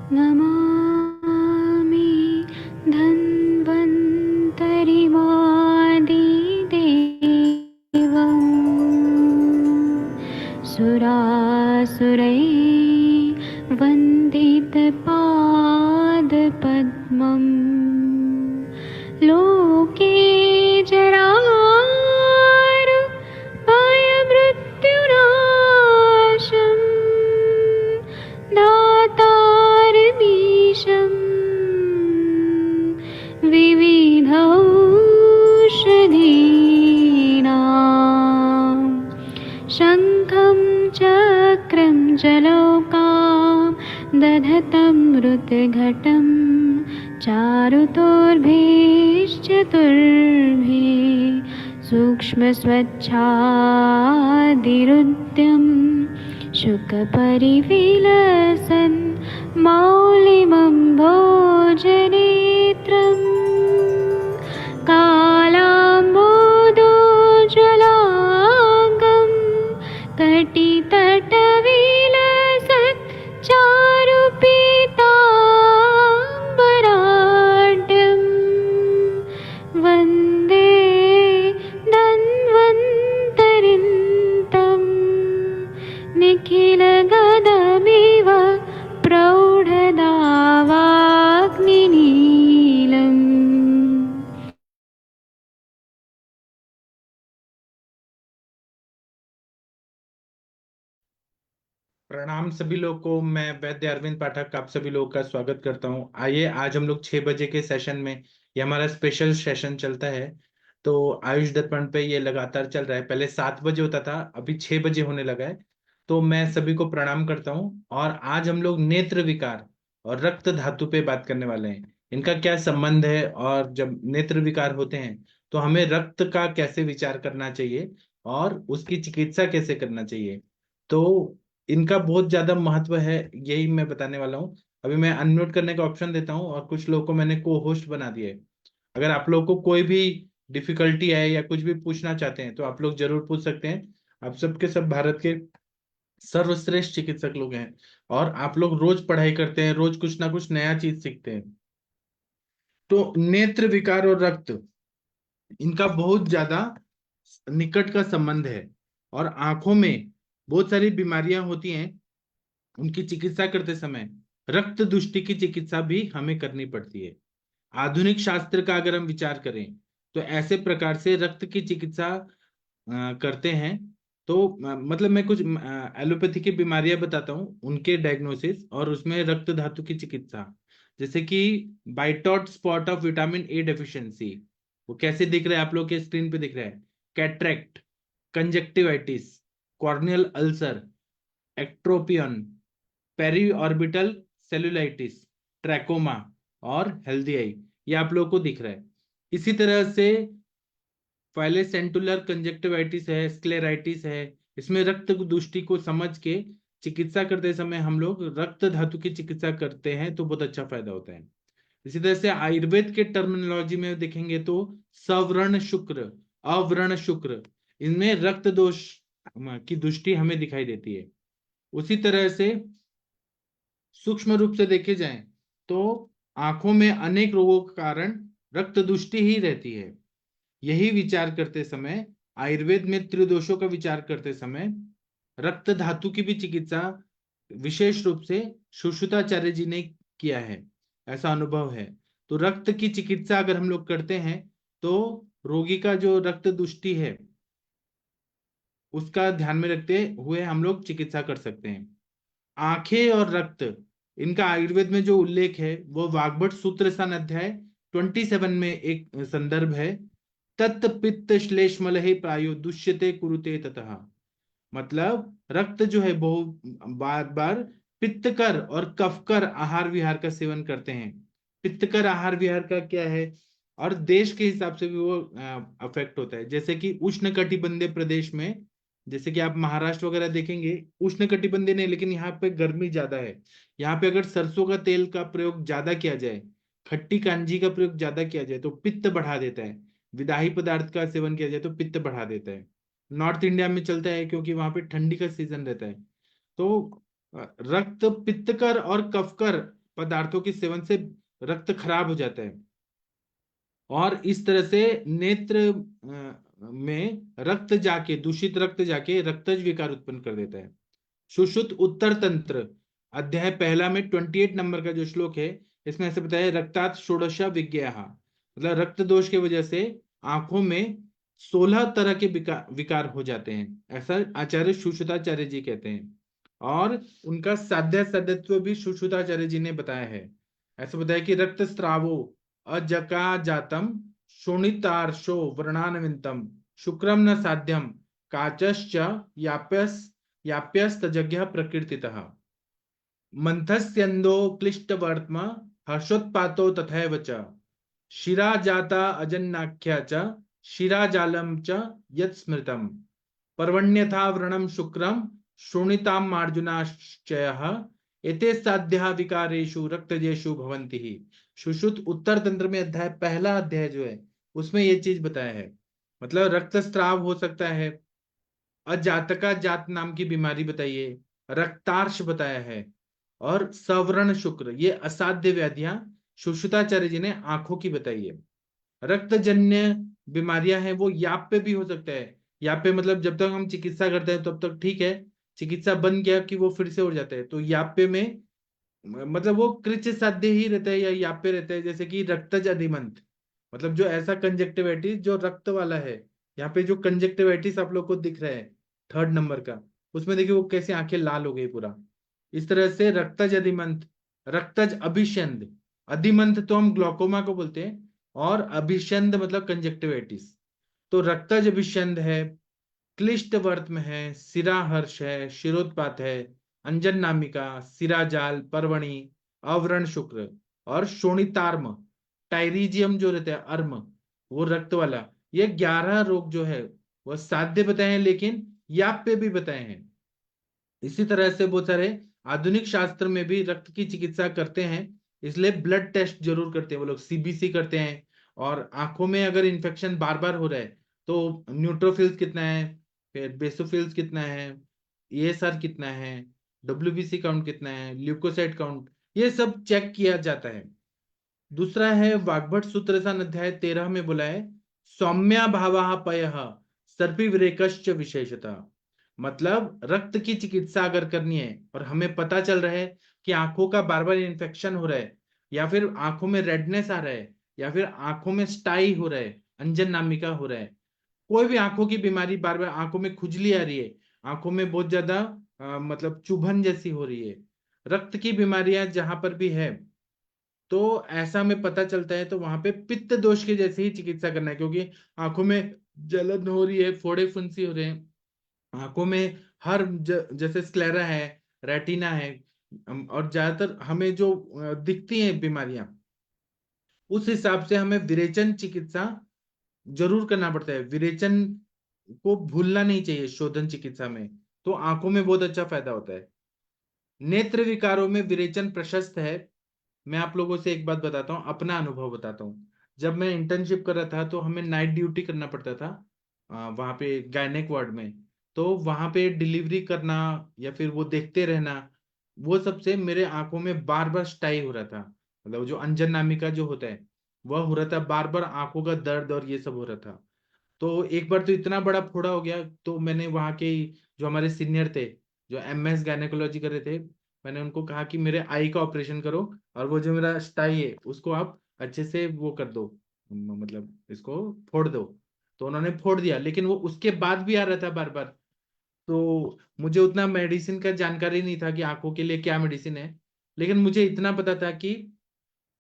नमामि धन्वन्तरिमादिदेवम् सुरासुरैर्वन्दितपादपद्मम् लोके जरामृत्युनाशम् दातारमीशम् विविधौषधीनां शङ्खं चक्रं जलौकां दधतं मृतघटं चारुतोर्भिश्चतुर्भिः सूक्ष्मस्वच्छादिरुद्यं शुकपरिविलसन् मौलिमम्भोजनेत्रम् कालाम्बोदोज्ज्वलाङ्गं कटितटविलसत् चारुपीताम्बराढ्यं वन्दे धन्वन्तरिन्तं निखिलगदमिव प्रौढदावाग्निनीलम्। प्रणाम सभी लोग को। मैं वैद्य अरविंद पाठक आप सभी लोगों का स्वागत करता हूं। आइए आज हम लोग 6 बजे के सेशन में, ये हमारा स्पेशल सेशन चलता है। तो आयुष दर्पण पे ये लगातार चल रहा है। पहले 7 बजे होता था, अभी 6 बजे होने लगा है। तो मैं सभी को प्रणाम करता हूं। और आज हम लोग नेत्र विकार और रक्त धातु पे बात करने वाले हैं। इनका क्या संबंध है, और जब नेत्र विकार होते हैं तो हमें रक्त का कैसे विचार करना चाहिए और उसकी चिकित्सा कैसे करना चाहिए। तो इनका बहुत ज्यादा महत्व है, यही मैं बताने वाला हूँ। अभी मैं अनम्यूट करने का ऑप्शन देता हूँ और कुछ लोगों को मैंने को होस्ट बना दिया है। अगर आप लोगों को कोई भी डिफिकल्टी है या कुछ भी पूछना चाहते हैं तो आप लोग जरूर पूछ सकते हैं। आप सबके सब भारत के सर्वश्रेष्ठ चिकित्सक लोग हैं और आप लोग रोज पढ़ाई करते हैं, रोज कुछ ना कुछ नया चीज सीखते हैं। तो नेत्र विकार और रक्त, इनका बहुत ज्यादा निकट का संबंध है। और आंखों में बहुत सारी बीमारियां होती हैं, उनकी चिकित्सा करते समय रक्त दुष्टि की चिकित्सा भी हमें करनी पड़ती है। आधुनिक शास्त्र का अगर हम विचार करें तो ऐसे प्रकार से रक्त की चिकित्सा करते हैं। तो मतलब मैं कुछ एलोपैथी की बीमारियां बताता हूँ, उनके डायग्नोसिस और उसमें रक्त धातु की चिकित्सा। जैसे कि Bitot's spot of vitamin A deficiency, वो कैसे दिख रहा है आप लोग के स्क्रीन पे दिख रहा है। Cataract, conjunctivitis, corneal ulcer, ectropion, periorbital cellulitis, trachoma और हेल्दी आई, ये आप लोगों को दिख रहा है। इसी तरह से फाइलेसेंटुलर कंजक्टिवाइटिस है, स्क्लेराइटिस है। इसमें रक्त दुष्टि को समझ के चिकित्सा करते समय हम लोग रक्त धातु की चिकित्सा करते हैं तो बहुत अच्छा फायदा होता है। इसी तरह से आयुर्वेद के टर्मिनोलॉजी में देखेंगे तो सवर्ण शुक्र, अव्रण शुक्र, इनमें रक्त दोष की दृष्टि हमें दिखाई देती है। उसी तरह से सूक्ष्म रूप से देखे जाएं तो आंखों में अनेक रोगों के कारण रक्त दुष्टि ही रहती है। यही विचार करते समय आयुर्वेद में त्रिदोषों का विचार करते समय रक्त धातु की भी चिकित्सा विशेष रूप से सुश्रुताचार्य जी ने किया है, ऐसा अनुभव है। तो रक्त की चिकित्सा अगर हम लोग करते हैं तो रोगी का जो रक्त दुष्टि है उसका ध्यान में रखते हुए हम लोग चिकित्सा कर सकते हैं। आंखें और रक्त, इनका आयुर्वेद में जो उल्लेख है वो वाग्भट सूत्र सन अध्याय 27 में एक संदर्भ है। तत् पित्त श्लेष्मल प्रायो दुष्यते कुरुते ततः। मतलब रक्त जो है बहुत बार बार पित्तकर और कफकर आहार विहार का सेवन करते हैं। पित्तकर आहार विहार का क्या है, और देश के हिसाब से भी वो अफेक्ट होता है। जैसे कि उष्ण कटिबंधीय प्रदेश में, जैसे कि आप महाराष्ट्र वगैरह देखेंगे, उष्ण कटिबंधीय नहीं लेकिन यहाँ पे गर्मी ज्यादा है। यहाँ पे अगर सरसों का तेल का प्रयोग ज्यादा किया जाए, खट्टी कांजी का प्रयोग ज्यादा किया जाए तो पित्त बढ़ा देता है। विदाही पदार्थ का सेवन किया जाए तो पित्त बढ़ा देता है। नॉर्थ इंडिया में चलता है क्योंकि वहां पे ठंडी का सीजन रहता है। तो रक्त पित्तकर और कफकर पदार्थों के सेवन से रक्त खराब हो जाता है और इस तरह से नेत्र में रक्त जाके, दूषित रक्त जाके रक्तज विकार उत्पन्न कर देता है। सुश्रुत उत्तर तंत्र अध्याय पहला में 28 नंबर का जो श्लोक है, इसमें ऐसे बताया रक्तात् षोडश विज्ञाः, मतलब रक्त दोष की वजह से आंखों में 16 तरह के विकार हो जाते हैं, ऐसा आचार्य सुश्रुताचार्य जी कहते हैं। और उनका साध्य साध्यत्व भी सुश्रुताचार्य जी ने बताया है। ऐसा बताया कि रक्त स्रावो अजका जातम शोणितार्शो वर्णानविंतम शुक्रम न साध्यम काचश्च याप्यस्तजज्ञः प्रकीर्तितः मंथस्यन्दो क्लिष्टवर्त्म हर्षोत्पातो तथैव च शिरा जाता अजन्नाख्या च शिराजालम च यत् स्मृतम पर्वण्यथा व्रणम शुक्रम शोणिताम मार्जुनाश्चयः एते साध्या विकारेषु रक्तजेषु भवन्ति ही। सुश्रुत उत्तर तंत्र में अध्याय पहला अध्याय जो है उसमें ये चीज बताया है, मतलब रक्तस्राव हो सकता है, अजातका जात नाम की बीमारी बताइए, रक्तार्श बताया है, और सवर्ण शुक्र, ये असाध्य व्याधियां सुश्रुताचार्य जी ने आंखों की बताई है। रक्तजन्य बीमारियां हैं वो याप पे भी हो सकता है। याप पे मतलब जब तक हम चिकित्सा करते हैं तब तक ठीक है, चिकित्सा बन गया कि वो फिर से हो जाता है, तो याप्य में मतलब वो कृच साध्य ही रहता है या याप्य रहता है। जैसे कि रक्तज अधिमंत, मतलब जो ऐसा कंजक्टिवाइटिस जो रक्त वाला है, यहाँ पे जो कंजक्टिवाइटिस आप लोग को दिख रहा है 3rd नंबर का, उसमें देखिए वो कैसे आंखें लाल हो गई पूरा। इस तरह से रक्तज अधिमंत, रक्तज अभिषंद, अधिमंत तो हम ग्लोकोमा को बोलते हैं, और अभिषंद मतलब कंजक्टिवाइटिस। तो रक्तज अभिषंद है, क्लिष्ट वर्त्म है, सिराहर्ष है, शिरोत्पात है, अंजन नामिका, सिराजाल, पर्वणी, अव्रण शुक्र और शोणितार्म, टाइरीजियम जो रहता है अर्म, वो रक्त वाला, ये 11 रोग जो है वो साध्य बताए हैं, लेकिन याप पे भी बताए हैं। इसी तरह से बहुत सारे आधुनिक शास्त्र में भी रक्त की चिकित्सा करते हैं, इसलिए ब्लड टेस्ट जरूर करते हैं वो लोग, सीबीसी करते हैं। और आंखों में अगर इन्फेक्शन बार बार हो रहा है तो न्यूट्रोफिल्स कितना है, फिर बेसोफिल्स कितना है, ESR कितना है, WBC काउंट कितना है, ल्यूकोसाइट काउंट, ये सब चेक किया जाता है। दूसरा है वाग्भट सूत्रसान अध्याय 13 में बोला है सौम्या भावा पय सर्पिविरेकश्च विशेषता, मतलब रक्त की चिकित्सा अगर करनी है और हमें पता चल रहा है कि आंखों का बार बार इन्फेक्शन हो रहा है, या फिर आंखों में रेडनेस आ रहा है, या फिर आंखों में स्टाई हो रहा है, अंजन नामिका हो रहा है, कोई भी आंखों की बीमारी, बार बार आंखों में खुजली आ रही है, आंखों में बहुत ज्यादा मतलब चुभन जैसी हो रही है, रक्त की बीमारियां जहां पर भी है, तो ऐसा में पता चलता है तो वहां पे पित्त दोष के जैसे ही चिकित्सा करना है, क्योंकि आंखों में जलन हो रही है, फोड़े फुंसी हो रहे हैं आंखों में, हर जैसे स्क्लेरा है, रेटिना है, और ज्यादातर हमें जो दिखती हैं बीमारियां, उस हिसाब से हमें विरेचन चिकित्सा जरूर करना पड़ता है। विरेचन को भूलना नहीं चाहिए शोधन चिकित्सा में, तो आंखों में बहुत अच्छा फायदा होता है। नेत्र विकारों में विरेचन प्रशस्त है। मैं आप लोगों से एक बात बताता हूँ, अपना अनुभव बताता हूँ। जब मैं इंटर्नशिप कर रहा था तो हमें नाइट ड्यूटी करना पड़ता था वहां पे गायनेक वार्ड में, तो वहां पे डिलीवरी करना या फिर वो देखते रहना, वो सबसे मेरे आंखों में बार बार स्टाई हो रहा था, मतलब जो अंजन नामिका जो होता है वह हो रहा था, बार बार आंखों का दर्द और ये सब हो रहा था। तो एक बार तो इतना बड़ा फोड़ा हो गया, तो मैंने वहाँ के जो हमारे सीनियर थे जो MS गायनेकोलॉजी कर रहे थे, मैंने उनको कहा कि मेरे आई का ऑपरेशन करो, और वो जो मेरा स्टाई है उसको आप अच्छे से वो कर दो, मतलब इसको फोड़ दो। तो उन्होंने फोड़ दिया, लेकिन वो उसके बाद भी आ रहा था बार बार। तो मुझे उतना मेडिसिन का जानकारी नहीं था कि आंखों के लिए क्या मेडिसिन है, लेकिन मुझे इतना पता था कि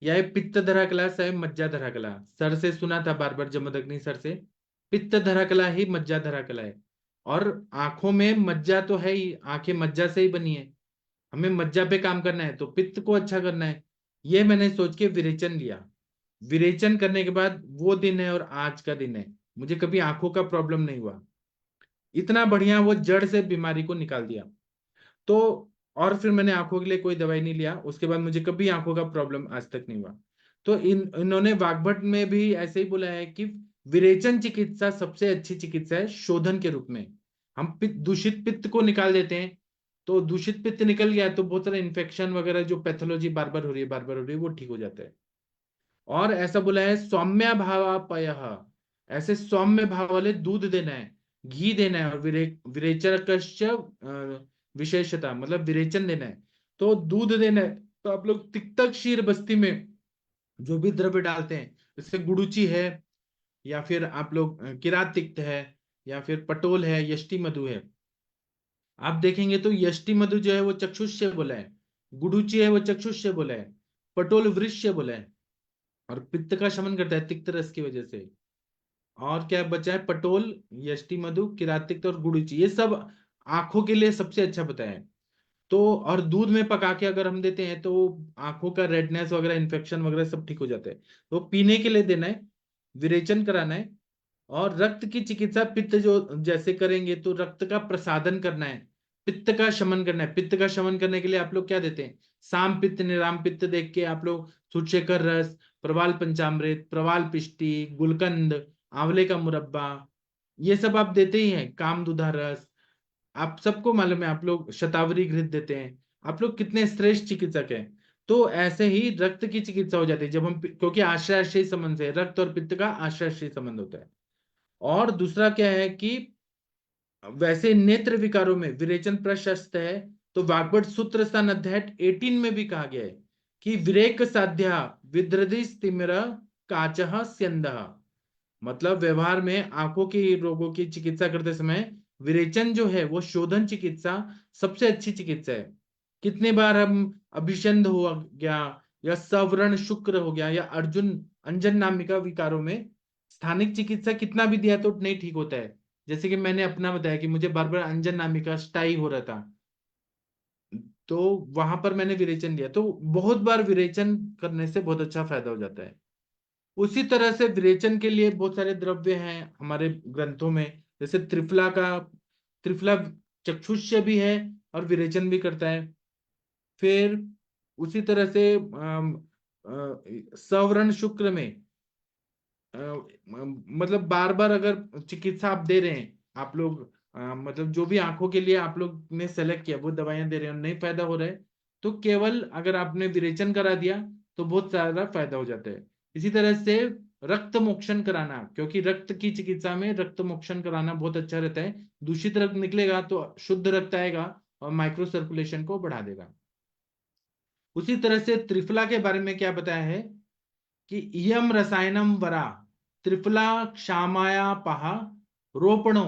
यह पित्त धरा कला सह मज्जा धरा कला, सर से सुना था बार बार जमदग्नि सर से, पित्त धरा कला ही मज्जा धरा कला है। और आंखों में मज्जा तो है ही, आंखें मज्जा से ही बनी है, हमें मज्जा पे काम करना है तो पित्त को अच्छा करना है। ये मैंने सोच के विरेचन लिया। विरेचन करने के बाद वो दिन है और आज का दिन है, मुझे कभी आंखों का प्रॉब्लम नहीं हुआ, इतना बढ़िया वो जड़ से बीमारी को निकाल दिया। तो और फिर मैंने आंखों के लिए कोई दवाई नहीं लिया, उसके बाद मुझे कभी आंखों का प्रॉब्लम आज तक नहीं हुआ। तो इन्होंने वाग्भट में भी ऐसे ही बोला है कि विरेचन चिकित्सा सबसे अच्छी चिकित्सा है शोधन के रूप में। हम दूषित पित्त को निकाल देते हैं, तो दूषित पित्त निकल गया तो बहुत सारे इन्फेक्शन वगैरह जो पैथोलॉजी बार बार हो रही है, बार बार हो रही है, वो ठीक हो जाता है। और ऐसा बोला है सौम्य भावापय, ऐसे सौम्य भाव वाले दूध देना है, घी देना है, और विरेचकश्च विशेषता मतलब विरेचन देना है। तो दूध देना है, तो आप लोग तिक्तक क्षीर बस्ती में जो भी द्रव्य डालते हैं, जैसे गुड़ुचि है, या फिर आप लोग किरात तिक्त है, या फिर पटोल है, यष्टि मधु है। आप देखेंगे तो यष्टि मधु जो है वो चक्षुष्य बोला है, गुडुचि है वो चक्षुष्य बोला है, पटोल वृष्य बोला है, और पित्त का शमन करता है तिक्त रस की वजह से। और क्या बचा है, पटोल, यष्टि मधु, किरातिक्त और गुडुचि, ये सब आंखों के लिए सबसे अच्छा बताया है। तो और दूध में पका के अगर हम देते हैं तो आंखों का रेडनेस वगैरह, इन्फेक्शन वगैरह सब ठीक हो जाता है। तो पीने के लिए देना है, विरेचन कराना है। और रक्त की चिकित्सा पित्त जो जैसे करेंगे तो रक्त का प्रसादन करना है, पित्त का शमन करना है। पित्त का शमन करने के लिए आप लोग क्या देते हैं, साम पित्त निराम पित्त देख के आप लोग सुचेकर रस, प्रवाल पंचामृत, प्रवाल पिष्टी, गुलकंद, आंवले का मुरब्बा, ये सब आप देते ही हैं, कामदुधा रस। आप सबको मालूम है, आप लोग शतावरी घृत देते हैं। आप लोग कितने श्रेष्ठ चिकित्सक हैं। तो ऐसे ही रक्त की चिकित्सा हो जाती है जब हम, क्योंकि आश्रय आश्रय संबंध से, रक्त और पित्त का आश्रय आश्रय संबंध होता है। और दूसरा क्या है कि वैसे नेत्र विकारों में विरेचन प्रशस्त है। तो वाग्भट सूत्र सन अध्याय 18 में भी कहा गया है कि विरेक साध्या विद्रधि स्तिमिर काचः स्यंदः, मतलब व्यवहार में आंखों के रोगों की चिकित्सा करते समय विरेचन जो है वो शोधन चिकित्सा सबसे अच्छी चिकित्सा है। कितने बार हम अभिषंध हो गया, या सवर्ण शुक्र हो गया, या अर्जुन अंजन नामिका विकारों में स्थानिक चिकित्सा कितना भी दिया तो नहीं ठीक होता है। जैसे कि मैंने अपना बताया कि मुझे बार बार अंजन नामिका स्टाई हो रहा था, तो वहां पर मैंने विरेचन दिया, तो बहुत बार विरेचन करने से बहुत अच्छा फायदा हो जाता है। उसी तरह से विरेचन के लिए बहुत सारे द्रव्य हैं हमारे ग्रंथों में, जैसे त्रिफला का, त्रिफला चक्षुष्य भी है और विरेचन भी करता है। फिर उसी तरह से सवर्ण शुक्र में मतलब बार बार अगर चिकित्सा आप दे रहे हैं, आप लोग मतलब जो भी आंखों के लिए आप लोग ने सेलेक्ट किया वो दवाइयां दे रहे हैं और नहीं फायदा हो रहा है, तो केवल अगर आपने विरेचन करा दिया तो बहुत सारा फायदा हो जाता है। इसी तरह से रक्त मोक्षण कराना, क्योंकि रक्त की चिकित्सा में रक्त मोक्षण कराना बहुत अच्छा रहता है। दूषित रक्त निकलेगा तो शुद्ध रक्त आएगा और माइक्रो सर्कुलेशन को बढ़ा देगा। उसी तरह से त्रिफला के बारे में क्या बताया है कि इयम रसायनम वरा त्रिफला क्षामाया पहा रोपणो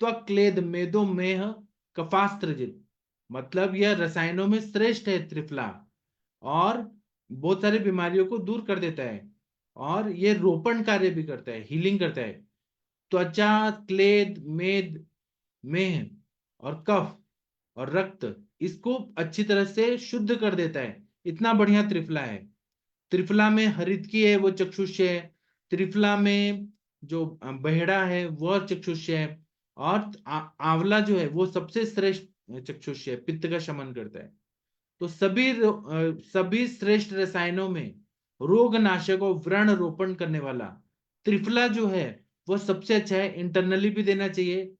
त्वक्लेद मेदो मेह कफास्त्रजित, मतलब यह रसायनों में श्रेष्ठ है त्रिफला, और बहुत सारी बीमारियों को दूर कर देता है, और ये रोपण कार्य भी करता है, हीलिंग करता है। त्वचा, क्लेद, मेद, मेह और कफ और रक्त, इसको अच्छी तरह से शुद्ध कर देता है। इतना बढ़िया त्रिफला है। त्रिफला में हरितकी है वो चक्षुष्य है, त्रिफला में जो बहेड़ा है वह चक्षुष्य है, और आंवला जो है वो सबसे श्रेष्ठ चक्षुष्य है, पित्त का शमन करता है। तो सभी श्रेष्ठ रसायनों में रोग नाशक और व्रण रोपण करने वाला त्रिफला जो है वो सबसे अच्छा है। इंटरनली भी देना चाहिए,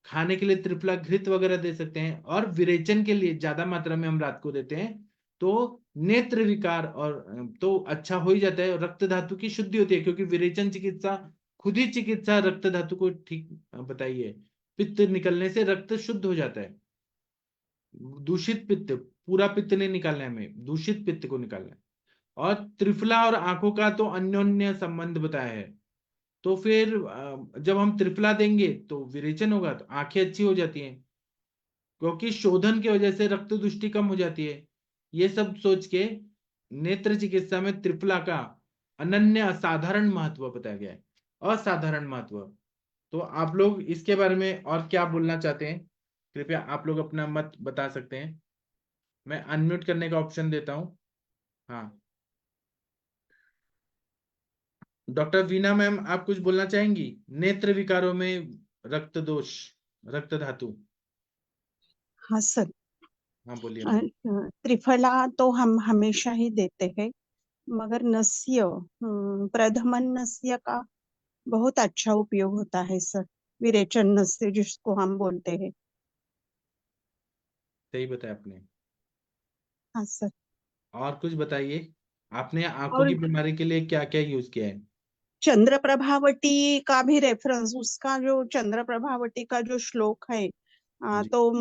खाने के लिए त्रिफला घृत वगैरह दे सकते हैं, और विरेचन के लिए ज्यादा मात्रा में हम रात को देते हैं तो नेत्र विकार और तो अच्छा हो ही जाता है, और रक्त धातु की शुद्धि होती है, क्योंकि विरेचन चिकित्सा खुद ही चिकित्सा रक्त धातु को ठीक बताइए। पित्त निकलने से रक्त शुद्ध हो जाता है। दूषित पित्त, पूरा पित्त नहीं निकालना है हमें, दूषित पित्त को निकालना है। और त्रिफला और आंखों का तो अन्योन्य संबंध बताया है। तो फिर जब हम त्रिफला देंगे तो विरेचन होगा तो आंखें अच्छी हो जाती हैं, क्योंकि शोधन की वजह से रक्त दुष्टि कम हो जाती है। ये सब सोच के नेत्र चिकित्सा में त्रिफला का अनन्य असाधारण महत्व बताया गया है, असाधारण महत्व। तो आप लोग इसके बारे में और क्या बोलना चाहते हैं, कृपया आप लोग अपना मत बता सकते हैं। मैं अनम्यूट करने का ऑप्शन देता हूँ। हाँ, डॉक्टर वीना मैम, आप कुछ बोलना चाहेंगी नेत्र विकारों में रक्त दोष, रक्त धातु? हाँ सर। हाँ बोलिए मैम। त्रिफला तो हम हमेशा ही देते हैं, मगर नस्य प्रधमन नस्य का बहुत अच्छा उपयोग होता है सर, विरेचन नस्य जिसको हम बोलते हैं। सही बताया आपने। हाँ सर। और कुछ बताइए, आपने आंखों और की बीमारी के लिए क्या क्या यूज किया है? चंद्र प्रभावती का भी रेफरेंस, उसका जो चंद्र प्रभावती का जो श्लोक है, जी तो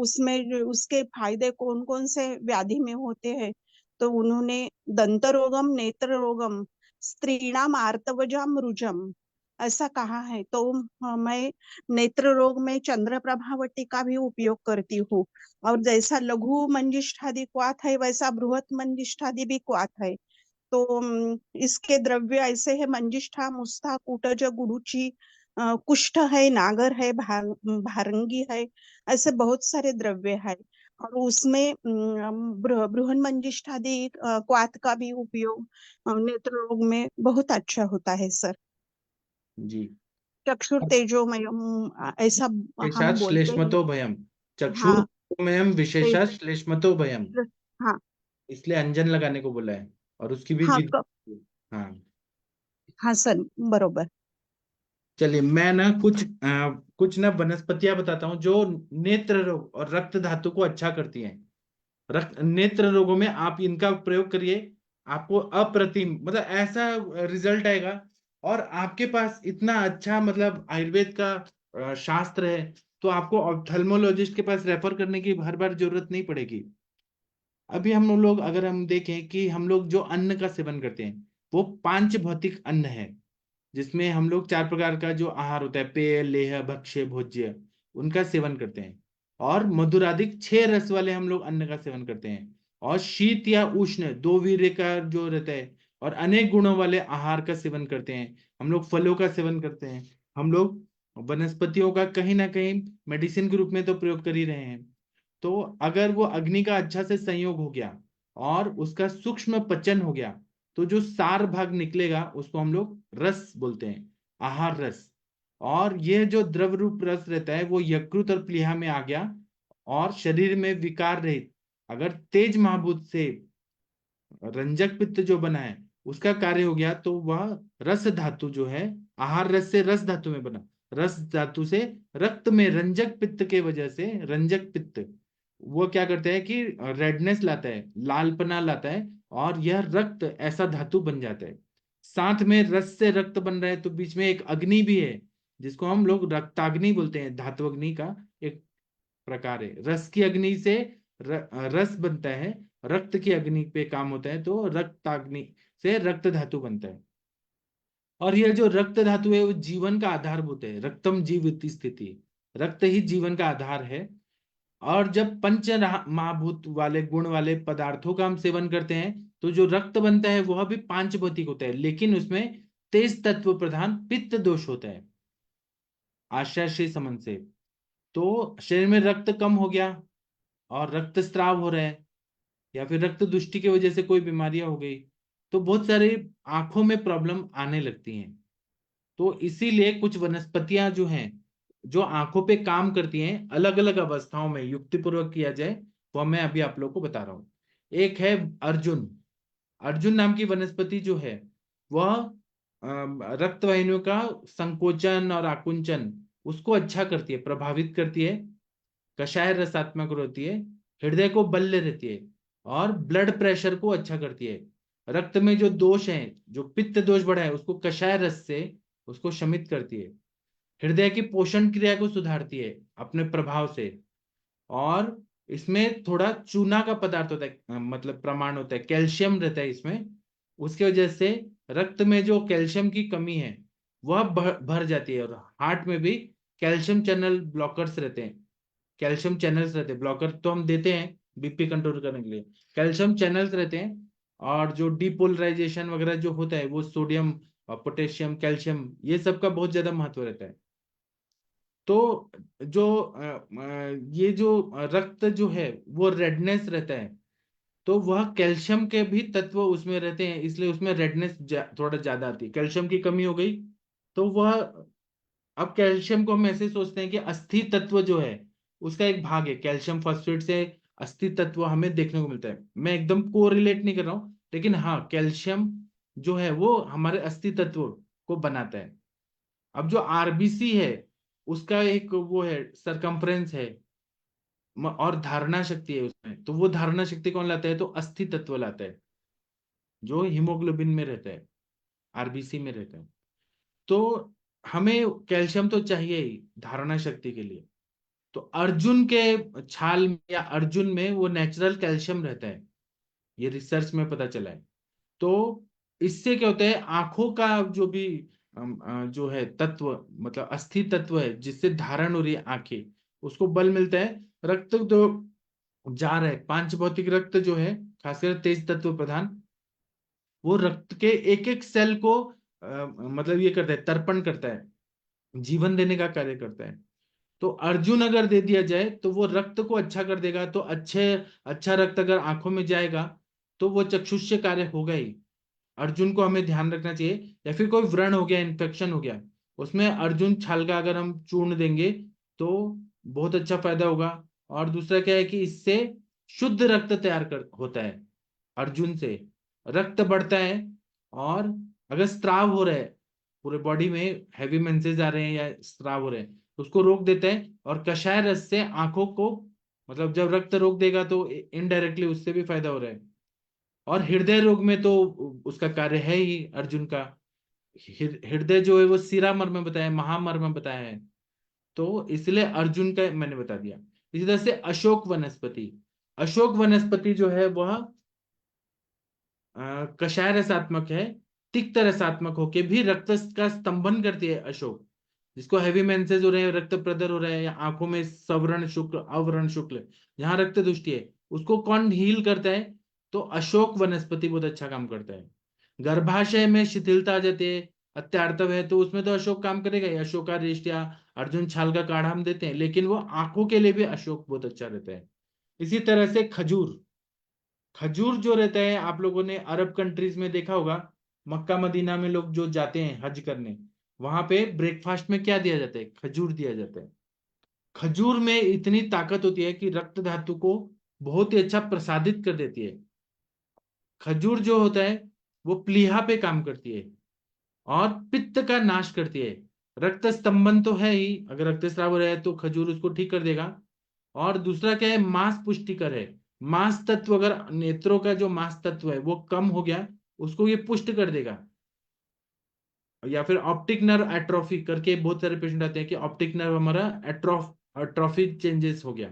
उसमें उसके फायदे कौन कौन से व्याधि में होते हैं, तो उन्होंने दंत रोगम, नेत्र रोगम, स्त्रीणाम आर्तवजाम रुजम ऐसा कहा है। तो मैं नेत्र रोग में चंद्र प्रभावती का भी उपयोग करती हूँ। और जैसा लघु मंजिष्ठादि क्वाथ है, वैसा बृहत मंजिष्ठादि भी क्वाथ है। तो इसके द्रव्य ऐसे है: मंजिष्ठा, मुस्ता, कुटज, गुडुचि, कुष्ठ है, नागर है, भारंगी है, ऐसे बहुत सारे द्रव्य है। और उसमें बृहन मंजिष्ठादि क्वाथ का भी उपयोग नेत्र रोग में बहुत अच्छा होता है सर। जी। चक्षुर तेजोमय, ऐसा हम विशेषात बोलते हैं। श्लेष्मतो भयम, चक्षुर हाँ। में ते- विशेषात श्लेष्मतो भयम, हाँ। इसलिए अंजन लगाने को बोला है, और उसकी भी हाँ विधि। हाँ। हाँ सर, बरोबर। चलिए मैं ना कुछ ना वनस्पतियां बताता हूँ जो नेत्र रोग और रक्त धातु को अच्छा करती हैं। रक्त नेत्र रोगों में आप इनका प्रयोग करिए, आपको अप्रतिम मतलब ऐसा रिजल्ट आएगा। और आपके पास इतना अच्छा मतलब आयुर्वेद का शास्त्र है, तो आपको ऑप्थेल्मोलॉजिस्ट के पास रेफर करने की हर बार जरूरत नहीं पड़ेगी। अभी हम लोग अगर हम देखें कि हम लोग जो अन्न का सेवन करते हैं वो पांच भौतिक अन्न है, जिसमें हम लोग चार प्रकार का जो आहार होता है, पेय, लेह, भक्ष्य, भोज्य, उनका सेवन करते हैं। और मधुराधिक छह रस वाले हम लोग अन्न का सेवन करते हैं। और शीत या उष्ण दो वीर्य का जो रहता है, और अनेक गुणों वाले आहार का सेवन करते हैं। हम लोग फलों का सेवन करते हैं। हम लोग वनस्पतियों का कहीं ना कहीं मेडिसिन के रूप में तो प्रयोग कर ही रहे हैं। तो अगर वो अग्नि का अच्छा से संयोग हो गया और उसका सूक्ष्म पचन हो गया, तो जो सार भाग निकलेगा उसको हम लोग रस बोलते हैं, आहार रस। और यह जो द्रव रूप रस रहता है वो यकृत और प्लीहा में आ गया, और शरीर में विकार रहित अगर तेज महाभूत से रंजक पित्त जो बना है उसका कार्य हो गया, तो वह रस धातु जो है, आहार रस से रस धातु में बना, रस धातु से रक्त में रंजक पित्त के वजह से रंजक पित्त वो क्या करता है कि रेडनेस लाता है, लालपना लाता है, और यह रक्त ऐसा धातु बन जाता है। साथ में रस से रक्त बन रहा है, तो बीच में एक अग्नि भी है जिसको हम लोग रक्ताग्नि बोलते हैं, धातु अग्नि का एक प्रकार है। रस की अग्नि से रस बनता है, रक्त की अग्नि पे काम होता है, तो रक्ताग्नि से रक्त धातु बनता है। और यह जो रक्त धातु है वो जीवन का आधारभूत है, रक्तम जीवित स्थिति, रक्त ही जीवन का आधार है। और जब पंच महाभूत वाले गुण वाले पदार्थों का हम सेवन करते हैं, तो जो रक्त बनता है वह भी पांच भौतिक होता है, लेकिन उसमें तेज तत्व प्रधान पित्त दोष होता है, आश्रय समन से। तो शरीर में रक्त कम हो गया और रक्त स्त्राव हो रहा है, या फिर रक्त दुष्टि की वजह से कोई बीमारियां हो गई, तो बहुत सारी आंखों में प्रॉब्लम आने लगती हैं। तो इसीलिए कुछ वनस्पतियां जो हैं जो आंखों पे काम करती हैं, अलग अलग अवस्थाओं में युक्तिपूर्वक किया जाए, वो मैं अभी आप लोग को बता रहा हूँ। एक है अर्जुन। अर्जुन नाम की वनस्पति जो है वह रक्त वाहिनियों का संकोचन और आकुंचन उसको अच्छा करती है, प्रभावित करती है, कषाय रसात्मक होती है, हृदय को बल्य रहती है, और ब्लड प्रेशर को अच्छा करती है। रक्त में जो दोष है, जो पित्त दोष बढ़ा है, उसको कषाय रस से उसको शमित करती है। हृदय की पोषण क्रिया को सुधारती है अपने प्रभाव से। और इसमें थोड़ा चूना का पदार्थ होता है, मतलब प्रमाण होता है, कैल्शियम रहता है इसमें। उसके वजह से रक्त में जो कैल्शियम की कमी है वह भर जाती है। और हार्ट में भी कैल्शियम चैनल ब्लॉकर्स रहते हैं, कैल्शियम चैनल्स रहते हैं, ब्लॉकर तो हम देते हैं बीपी कंट्रोल करने के लिए, कैल्शियम चैनल्स रहते हैं। और जो डीपोलराइजेशन वगैरह जो होता है वो सोडियम और पोटेशियम, कैल्शियम, ये सब का बहुत ज्यादा महत्व रहता है। तो जो ये जो रक्त जो है वो रेडनेस रहता है, तो वह कैल्शियम के भी तत्व उसमें रहते हैं, इसलिए उसमें रेडनेस थोड़ा ज्यादा आती है। कैल्शियम की कमी हो गई तो वह, अब कैल्शियम को हम ऐसे सोचते हैं कि अस्थि तत्व जो है उसका एक भाग है, कैल्शियम फॉस्फेट से अस्थि तत्व हमें देखने को मिलता है। मैं एकदम को रिलेट नहीं कर रहा हूँ, लेकिन हाँ कैल्शियम जो है वो हमारे अस्थि तत्व को बनाता है। अब जो आरबीसी है उसका एक वो है, सरकमफ्रेंस है, और धारणा शक्ति है उसमें। तो वो धारणा शक्ति कौन लाता है? तो अस्थि तत्व लाता है, जो हीमोग्लोबिन में रहता है, आरबीसी में रहता है। तो हमें कैल्शियम तो चाहिए ही धारणा शक्ति के लिए। तो अर्जुन के छाल में या अर्जुन में वो नेचुरल कैल्शियम रहता है, ये रिसर्च में पता चला है। तो इससे क्या होता है, आंखों का जो भी जो है तत्व, मतलब अस्थि तत्व है जिससे धारण हो रही है आंखें, उसको बल मिलता है। रक्त जो जा रहा है, पांच भौतिक रक्त जो है, खासकर तेज तत्व प्रधान, वो रक्त के एक एक सेल को मतलब ये करता है, तर्पण करता है, जीवन देने का कार्य करता है। तो अर्जुन अगर दे दिया जाए तो वो रक्त को अच्छा कर देगा। तो अच्छा रक्त अगर आंखों में जाएगा तो वो चक्षुष्य कार्य होगा ही। अर्जुन को हमें ध्यान रखना चाहिए। या फिर कोई व्रण हो गया, इन्फेक्शन हो गया, उसमें अर्जुन छाल का अगर हम चूर्ण देंगे तो बहुत अच्छा फायदा होगा। और दूसरा क्या है कि इससे शुद्ध रक्त तैयार कर होता है, अर्जुन से रक्त बढ़ता है। और अगर स्त्राव हो रहा है, पूरे बॉडी में हैवी मेंसेस आ रहे हैं या स्त्राव हो रहे हैं, उसको रोक देता है। और कषाय रस से आंखों को, मतलब जब रक्त रोक देगा तो इनडायरेक्टली उससे भी फायदा हो रहा है। और हृदय रोग में तो उसका कार्य है ही अर्जुन का। हृदय जो है वो शिरा मर्म बताया, महामर्म बताया है। तो इसलिए अर्जुन का मैंने बता दिया। इसी तरह से अशोक वनस्पति, अशोक वनस्पति जो है वह कषाय रसात्मक है, तिक्त रसात्मक होके भी रक्त का स्तंभन करती है अशोक। जिसको हैवी मेंसेस हो रहे हैं, रक्त प्रदर हो रहे हैं, या आंखों में सवर्ण शुक्ल अवर्ण शुक्ल, जहां रक्त दृष्टि है, उसको कौन हील करता है? तो अशोक वनस्पति बहुत अच्छा काम करता है। गर्भाशय में शिथिलता आ जाती है, अत्यार्तव है, तो उसमें तो अशोक काम करेगा ही। अशोकारिष्ट या अर्जुन छाल का काढ़ा हम देते हैं, लेकिन वो आंखों के लिए भी अशोक बहुत अच्छा रहता है। इसी तरह से खजूर, खजूर जो रहता है, आप लोगों ने अरब कंट्रीज में देखा होगा, मक्का मदीना में लोग जो जाते हैं हज करने, वहां पे ब्रेकफास्ट में क्या दिया जाता है? खजूर दिया जाता है। खजूर में इतनी ताकत होती है कि रक्त धातु को बहुत ही अच्छा प्रसादित कर देती है। खजूर जो होता है वो प्लीहा पे काम करती है और पित्त का नाश करती है। रक्त स्तंभन तो है ही, अगर रक्तस्राव हो रहा है तो खजूर उसको ठीक कर देगा। और दूसरा क्या है, मांस पुष्टिकर है। मांस तत्व, अगर नेत्रों का जो मांस तत्व है वो कम हो गया, उसको ये पुष्ट कर देगा। या फिर ऑप्टिक नर्व एट्रोफी करके बहुत सारे पेशेंट आते हैं कि ऑप्टिक नर्व हमारा एट्रोफी चेंजेस हो गया,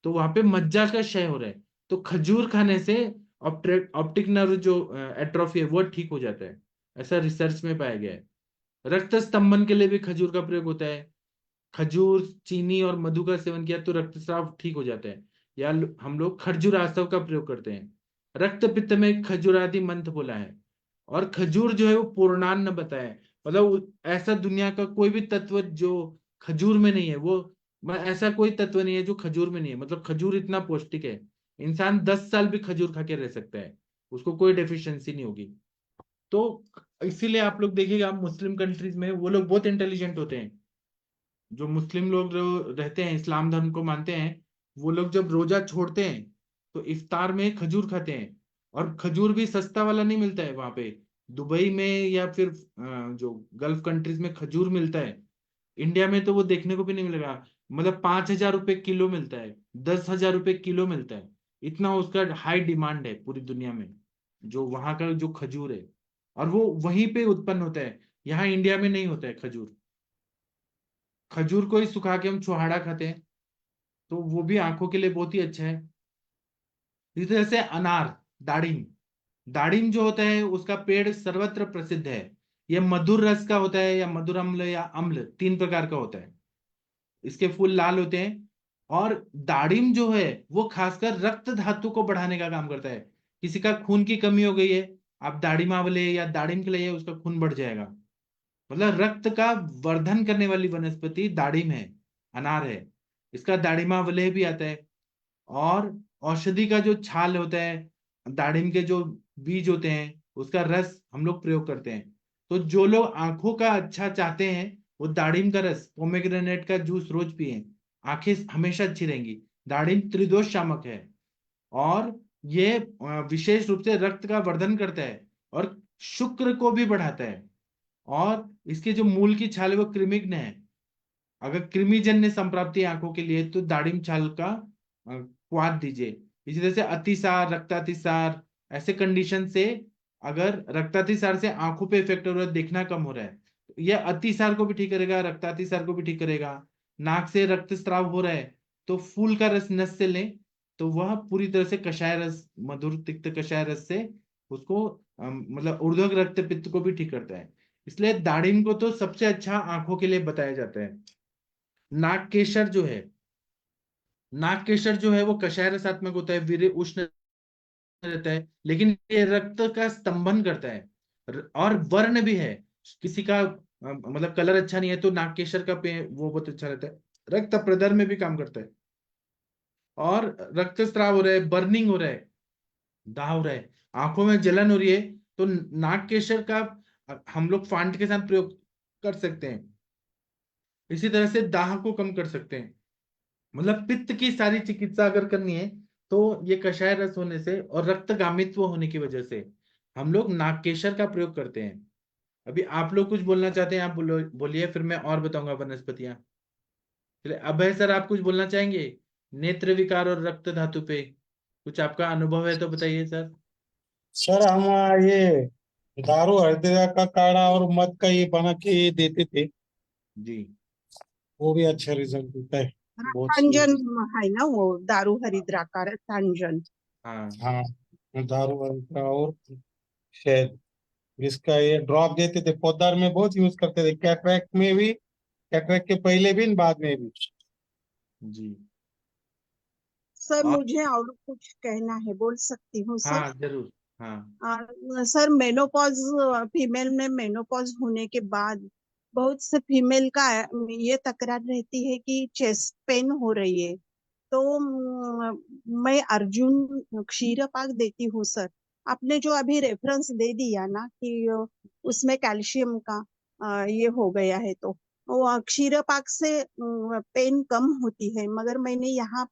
तो वहां पे मज्जा का क्षय हो रहा है। तो खजूर खाने से ऑप्टिक नर्व जो एट्रोफी है वो ठीक हो जाता है, ऐसा रिसर्च में पाया गया है। रक्त स्तंभन के लिए भी खजूर का प्रयोग होता है। खजूर, चीनी और मधु का सेवन किया तो रक्तस्राव ठीक हो जाता है। या हम लोग खजूर आसव का प्रयोग करते हैं। रक्त पित्त में खजूरादि मंत्र बोला है। और खजूर जो है वो पूर्णान्न बताया है, मतलब ऐसा दुनिया का कोई भी तत्व जो खजूर में नहीं है, वो ऐसा कोई तत्व नहीं है जो खजूर में नहीं है। मतलब खजूर इतना पौष्टिक है, इंसान 10 साल भी खजूर खा के रह सकता है, उसको कोई डेफिशिएंसी नहीं होगी। तो इसीलिए आप लोग देखिएगा मुस्लिम कंट्रीज में वो लोग बहुत इंटेलिजेंट होते हैं। जो मुस्लिम लोग जो रहते हैं, इस्लाम धर्म को मानते हैं, वो लोग जब रोजा छोड़ते हैं तो इफ्तार में खजूर खाते हैं। और खजूर भी सस्ता वाला नहीं मिलता है वहां पे। दुबई में या फिर जो गल्फ कंट्रीज में खजूर मिलता है, इंडिया में तो वो देखने को भी नहीं मिलेगा। मतलब 5,000 रुपए किलो मिलता है, 10,000 रुपए किलो मिलता है। इतना उसका हाई डिमांड है पूरी दुनिया में, जो वहां का जो खजूर है। और वो वहीं पे उत्पन्न होता है, यहाँ इंडिया में नहीं होता है खजूर। खजूर को ही सुखा के हम छुहाड़ा खाते हैं, तो वो भी आंखों के लिए बहुत ही अच्छा है। इसी तरह से अनार, दाड़िम, दाड़िम जो होता है उसका पेड़ सर्वत्र प्रसिद्ध है। यह मधुर रस का होता है, या मधुर अम्ल या अम्ल, 3 प्रकार का होता है। इसके फूल लाल होते हैं। और दाड़िम जो है वो खासकर रक्त धातु को बढ़ाने का काम करता है। किसी का खून की कमी हो गई है, आप दाड़िम आंवले या दाड़िम खिलाइए, उसका खून बढ़ जाएगा। मतलब रक्त का वर्धन करने वाली वनस्पति दाड़िम है, अनार है। इसका दाड़िमा वलय भी आता है। और औषधि का जो छाल होता है, दाड़िम के जो बीज होते हैं, उसका रस हम लोग प्रयोग करते हैं। तो जो लोग आंखों का अच्छा चाहते हैं वो दाड़िम का रस, पोमेग्रेनेट का जूस रोज पिए, आंखें हमेशा अच्छी रहेंगी। दाड़िम त्रिदोष शामक है। और ये विशेष रूप से रक्त का वर्धन करता है और शुक्र को भी बढ़ाता है। और इसके जो मूल की छाल है वो कृमिघ्न है। अगर कृमिजन्य संप्राप्ति आंखों के लिए तो दाड़िम छाल का क्वाथ दीजिए। इसी तरह से अतिसार, रक्तातिसार, ऐसे कंडीशन से अगर रक्तातिसार से आंखों पे इफेक्ट हो रहा है, देखना कम हो रहा है, तो यह अतिसार को भी ठीक करेगा, रक्तातिसार को भी ठीक करेगा। नाक से रक्तस्राव हो रहा है तो फूल का रस नस से लें, तो वह पूरी तरह से कषाय रस, मधुर तिक्त कषाय रस से उसको मतलब ऊर्ध्वक रक्तपित्त को भी ठीक करता है। इसलिए दाड़िम को तो सबसे अच्छा आंखों के लिए बताया जाता है। नाग केसर जो है, नाग केसर जो है वो कषाय रसात्मक होता है, वीर्य उष्ण रहता है, लेकिन ये रक्त का स्तंभन करता है और वर्ण भी है। किसी का मतलब कलर अच्छा नहीं है तो नाग केसर का पे वो बहुत अच्छा रहता है, रक्त प्रदर में भी काम करता है। और रक्तस्राव हो रहा है, बर्निंग हो रहा है, दाह हो रहा है, आंखों में जलन हो रही है, तो नाग केसर का हम लोग फांट के साथ प्रयोग कर सकते हैं। इसी तरह से दाह को कम कर सकते हैं। मतलब पित्त की सारी चिकित्सा अगर करनी है तो ये कषाय रस होने से और रक्तगामित्व होने की वजह से हम लोग नागकेशर का प्रयोग करते हैं। अभी आप लोग कुछ बोलना चाहते हैं, आप बोलो, बोलिए, फिर मैं और बताऊंगा वनस्पतियां। चलिए अभय सर, आप कुछ बोलना चाहेंगे नेत्र विकार और रक्त धातु पे? कुछ आपका अनुभव है तो बताइए सर। सर हम ये दारू हरदिरा का काढ़ा और मध का ये बना के देते थे, जी। वो भी अच्छा रिजल्ट होता है, बहुत सही। रक्तांजन है ना वो, दारू हरिद्रा का रक्तांजन। हाँ। हाँ, दारू हरदिरा और शहद, इसका ये ड्रॉप देते थे, पौधार में बहुत यूज करते थे, कैटरैक्ट में भी, कैटरैक्ट के पहले भी बाद में भी। जी। सर और मुझे और कुछ कहना है, बोल सकती हूँ सर? हाँ जरूर। हाँ। सर मेनोपॉज, फीमेल में मेनोपॉज होने के बाद बहुत से फीमेल का ये तकरार रहती है कि चेस्ट पेन हो रही है। तो मैं अर्जुन क्षीरपाक देती हूँ सर। आपने जो अभी रेफरेंस दे दिया ना कि उसमें कैल्शियम का ये हो गया है, तो वो क्षीरपाक से पेन कम होती है। मगर मैंने यहाँ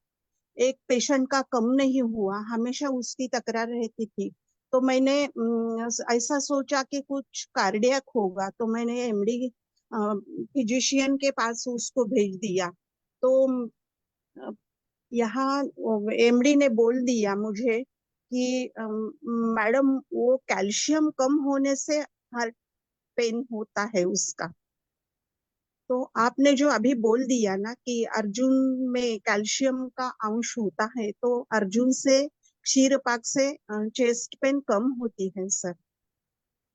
एक पेशेंट का कम नहीं हुआ, हमेशा उसकी तकरार रहती थी। तो मैंने ऐसा सोचा कि कुछ कार्डियक होगा, तो मैंने एमडी फिजिशियन के पास उसको भेज दिया। तो अ, यहाँ एमडी ने बोल दिया मुझे कि मैडम वो कैल्शियम कम होने से हार्ट पेन होता है उसका। तो आपने जो अभी बोल दिया ना कि अर्जुन में कैल्शियम का अंश होता है, तो अर्जुन से, क्षीरपाक से चेस्ट पेन कम होती है सर।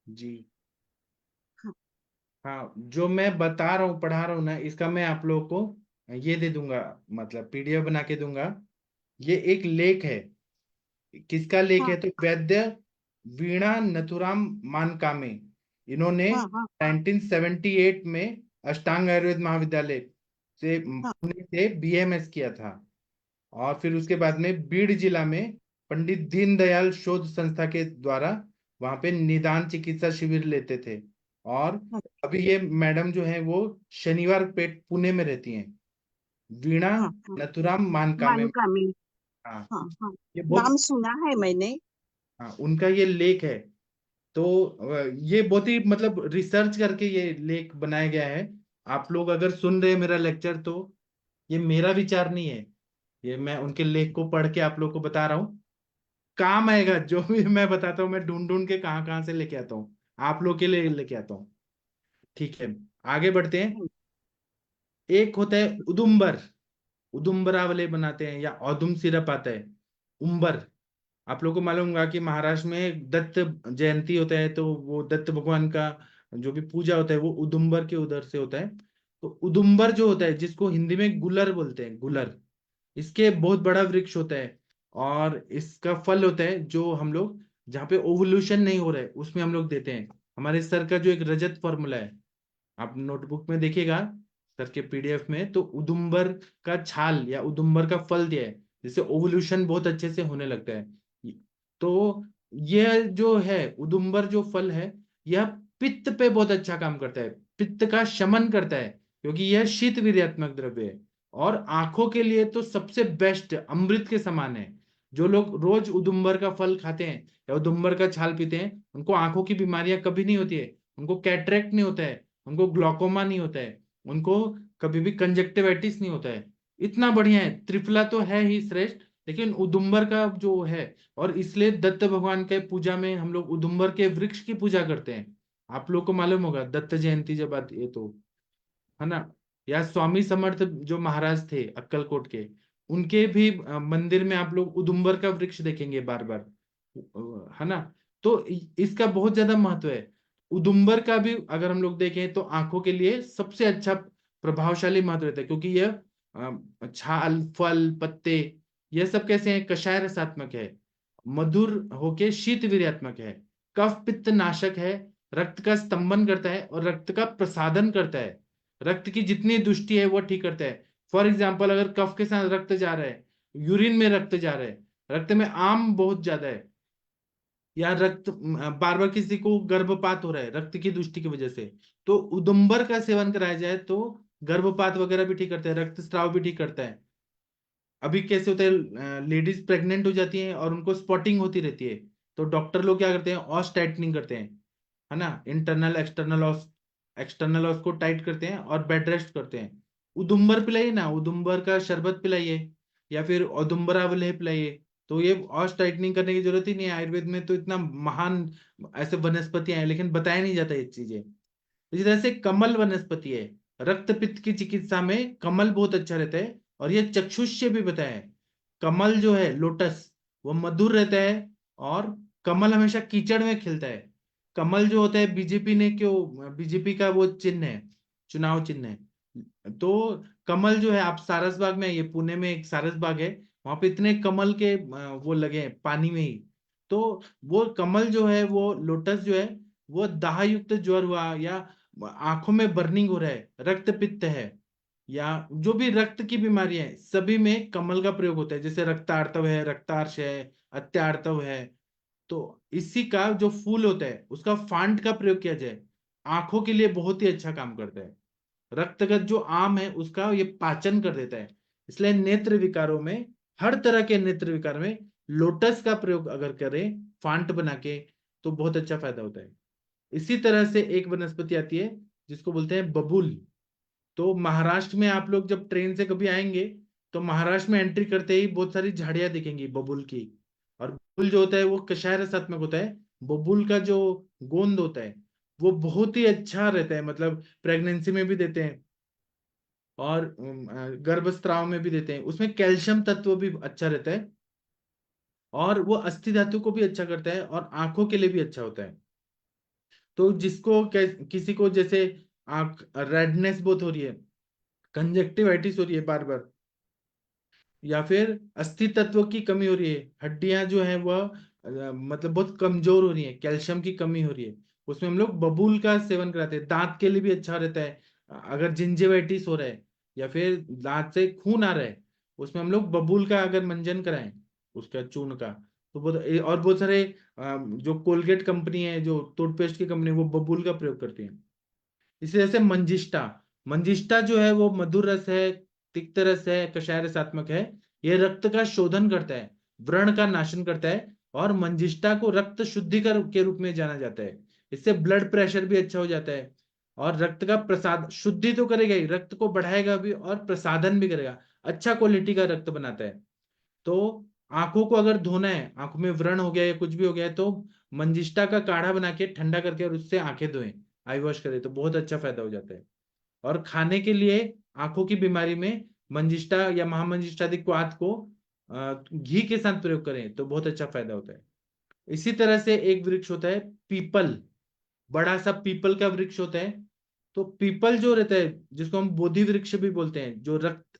जी। हाँ हाँ, जो मैं बता रहा हूँ, पढ़ा रहा हूँ ना, इसका मैं आप लोगों को ये दे दूंगा, मतलब पीडीएफ बना के दूंगा। ये एक लेख है, किसका लेख हाँ है तो वैद्य वीणा नथुराम मानकामे, इन्होंने हाँ हाँ 1978 में अष्टांग आयुर्वेद महाविद्यालय से हाँ पुणे से बीएमएस किया था। और फिर उसके बाद में बीड़ जिला में पंडित दीनदयाल शोध संस्था के द्वारा वहां पे निदान चिकित्सा शिविर लेते थे। और हाँ अभी ये मैडम जो है वो शनिवार पेट पुणे में रहती हैं, वीणा हाँ हाँ, नथुराम मानकामे। मानकामी। हाँ। हाँ हाँ, ये बहुत, नाम सुना है मैंने। हाँ उनका ये लेख है। तो ये बहुत ही मतलब रिसर्च करके ये लेख बनाया गया है। आप लोग अगर सुन रहे हैं मेरा लेक्चर, तो ये मेरा विचार नहीं है, ये मैं उनके लेख को पढ़ के आप लोग को बता रहा हूँ। काम आएगा जो भी मैं बताता हूँ, मैं ढूंढ ढूंढ के कहाँ कहाँ से लेके आता हूँ, आप लोग के लिए लेके आता हूँ। ठीक है, आगे बढ़ते हैं। एक होता है उदुम्बर, उदुम्बरा वाले बनाते हैं, या औदुम सिरप आता है, उम्बर। आप लोग को मालूम होगा कि महाराष्ट्र में दत्त जयंती होता है, तो वो दत्त भगवान का जो भी पूजा होता है वो उदुम्बर के उधर से होता है। तो उदुम्बर जो होता है, जिसको हिंदी में गुलर बोलते हैं, गुलर, इसके बहुत बड़ा वृक्ष होता है। और इसका फल होता है जो हम लोग, जहाँ पे ओवल्यूशन नहीं हो रहा है उसमें हम लोग देते हैं। हमारे सर का जो एक रजत फॉर्मूला है, आप नोटबुक में देखिएगा सर के पीडीएफ में, तो उदुम्बर का छाल या उदुम्बर का फल दिया है, जिससे ओवल्यूशन बहुत अच्छे से होने लगता है। तो यह जो है उदुम्बर जो फल है, यह पित्त पे बहुत अच्छा काम करता है, पित्त का शमन करता है, क्योंकि यह शीत वीर्यात्मक द्रव्य है। और आंखों के लिए तो सबसे बेस्ट, अमृत के समान है। जो लोग रोज उदुम्बर का फल खाते हैं या उदुम्बर का छाल पीते हैं, उनको आंखों की बीमारियां कभी नहीं होती है, उनको कैटरेक्ट नहीं होता है, उनको ग्लॉकोमा नहीं होता है, उनको कभी भी कंजक्टिवाइटिस नहीं होता है। इतना बढ़िया है। त्रिफला तो है ही श्रेष्ठ, लेकिन उदुम्बर का जो है, और इसलिए दत्त भगवान के पूजा में हम लोग उदुम्बर के वृक्ष की पूजा करते हैं। आप लोग को मालूम होगा दत्त जयंती जब आती है तो, है ना। या स्वामी समर्थ जो महाराज थे अक्कलकोट के, उनके भी मंदिर में आप लोग उदुम्बर का वृक्ष देखेंगे बार बार, है ना। तो इसका बहुत ज्यादा महत्व है। उदुम्बर का भी अगर हम लोग देखें तो आंखों के लिए सबसे अच्छा प्रभावशाली महत्व रहता है, क्योंकि यह छाल, फल, पत्ते, यह सब कैसे हैं, कषाय रसात्मक है, मधुर होके शीत वीर्यात्मक है, कफ पित्त नाशक है, रक्त का स्तंभन करता है और रक्त का प्रसादन करता है। रक्त की जितनी दुष्टि है वो ठीक करता है। फॉर एग्जाम्पल, अगर कफ के साथ रक्त जा रहा है, यूरिन में रक्त जा रहा है, रक्त में आम बहुत ज्यादा है, या रक्त बार बार किसी को गर्भपात हो रहा है रक्त की दुष्टि की वजह से, तो उदुम्बर का सेवन कराया जाए तो गर्भपात वगैरह भी ठीक करता है, रक्तस्राव भी ठीक करता है। अभी कैसे होता है, लेडीज प्रेग्नेंट हो जाती हैं और उनको स्पॉटिंग होती रहती है, तो डॉक्टर लोग क्या करते हैं, ऑस टाइटनिंग करते हैं, है ना, इंटरनल एक्सटर्नल ऑस, एक्सटर्नल ऑस को टाइट करते हैं और बेड रेस्ट करते हैं। उदुम्बर पिलाइए ना, उदुम्बर का शरबत पिलाइए, या फिर औदुम्बर आवले पिलाइए, तो ये ऑस टाइटनिंग करने की जरूरत ही नहीं है। आयुर्वेद में तो इतना महान ऐसे वनस्पतियां हैं, लेकिन बताया नहीं जाता ये चीजें। इसी तरह से कमल वनस्पति है, रक्त पित्त की चिकित्सा में कमल बहुत अच्छा रहता है, और ये चक्षुष्य भी बताया है। कमल जो है लोटस, वो मधुर रहता है, और कमल हमेशा कीचड़ में खिलता है। कमल जो होता है, बीजेपी ने क्यों, बीजेपी का वो चिन्ह है, चुनाव चिन्ह है। तो कमल जो है, आप सारसबाग में, ये पुणे में एक सारसबाग है, वहां पे इतने कमल के वो लगे हैं पानी में ही। तो वो कमल जो है, वो लोटस जो है, वो दाह युक्त ज्वर हुआ, या आंखों में बर्निंग हो रहा है, रक्त पित्त है, या जो भी रक्त की बीमारी है, सभी में कमल का प्रयोग होता है। जैसे रक्तार्तव है, रक्तार्श है, अत्यार्तव है, तो इसी का जो फूल होता है उसका फांट का प्रयोग किया जाए, आंखों के लिए बहुत ही अच्छा काम करता है। रक्तगत जो आम है उसका ये पाचन कर देता है। इसलिए नेत्र विकारों में, हर तरह के नेत्र विकार में लोटस का प्रयोग अगर करें फांट बना के, तो बहुत अच्छा फायदा होता है। इसी तरह से एक वनस्पति आती है जिसको बोलते हैं बबूल। तो महाराष्ट्र में आप लोग जब ट्रेन से कभी आएंगे, तो महाराष्ट्र में एंट्री करते ही बहुत सारी झाड़ियां दिखेंगी बबूल की। और बबूल जो होता है वो कषाय रसात्मक होता है। बबूल का जो गोंद होता है वो बहुत ही अच्छा रहता है, मतलब प्रेगनेंसी में भी देते हैं, और गर्भस्राव में भी देते हैं। उसमें कैल्शियम तत्व भी अच्छा रहता है, और वो अस्थि धातु को भी अच्छा करता है, और आंखों के लिए भी अच्छा होता है। तो जिसको किसी को जैसे आंख रेडनेस बहुत हो रही है, कंजक्टिवाइटिस हो रही है बार बार, या फिर अस्थि तत्व की कमी हो रही है, हड्डियां जो है वह मतलब बहुत कमजोर हो रही है, कैल्शियम की कमी हो रही है, उसमें हम लोग बबूल का सेवन कराते हैं। दांत के लिए भी अच्छा रहता है। अगर जिंजिवाइटिस हो रहा है, या फिर दांत से खून आ रहा है, उसमें हम लोग बबूल का अगर मंजन कराएं, उसका चूर्ण का, तो बहुत, और बहुत सारे जो कोलगेट कंपनी है, जो टूथपेस्ट की कंपनी है, वो बबूल का प्रयोग करती है। इसी तरह से मंजिष्टा, मंजिष्टा जो है वो मधुर रस है, तिक्त रस है, कषाय रसात्मक है। ये रक्त का शोधन करता है, व्रण का नाशन करता है, और मंजिष्टा को रक्त शुद्धिकर के रूप में जाना जाता है। इससे ब्लड प्रेशर भी अच्छा हो जाता है, और रक्त का प्रसाद, शुद्धि तो करेगा ही, रक्त को बढ़ाएगा भी और प्रसादन भी करेगा, अच्छा क्वालिटी का रक्त बनाता है। तो आंखों को अगर धोना है, आंखों में व्रण हो गया या कुछ भी हो गया है, तो मंजिष्टा का काढ़ा बना के ठंडा करके और उससे आंखें धोएं, आई वॉश करें, तो बहुत अच्छा फायदा हो जाता है। और खाने के लिए आंखों की बीमारी में मंजिष्टा या महामंजिष्टादि क्वाथ को घी के साथ प्रयोग करें तो बहुत अच्छा फायदा होता है। इसी तरह से एक वृक्ष होता है पीपल, बड़ा सा पीपल का वृक्ष होता है। तो पीपल जो रहता है, जिसको हम बोधि वृक्ष भी बोलते हैं, जो रक्त,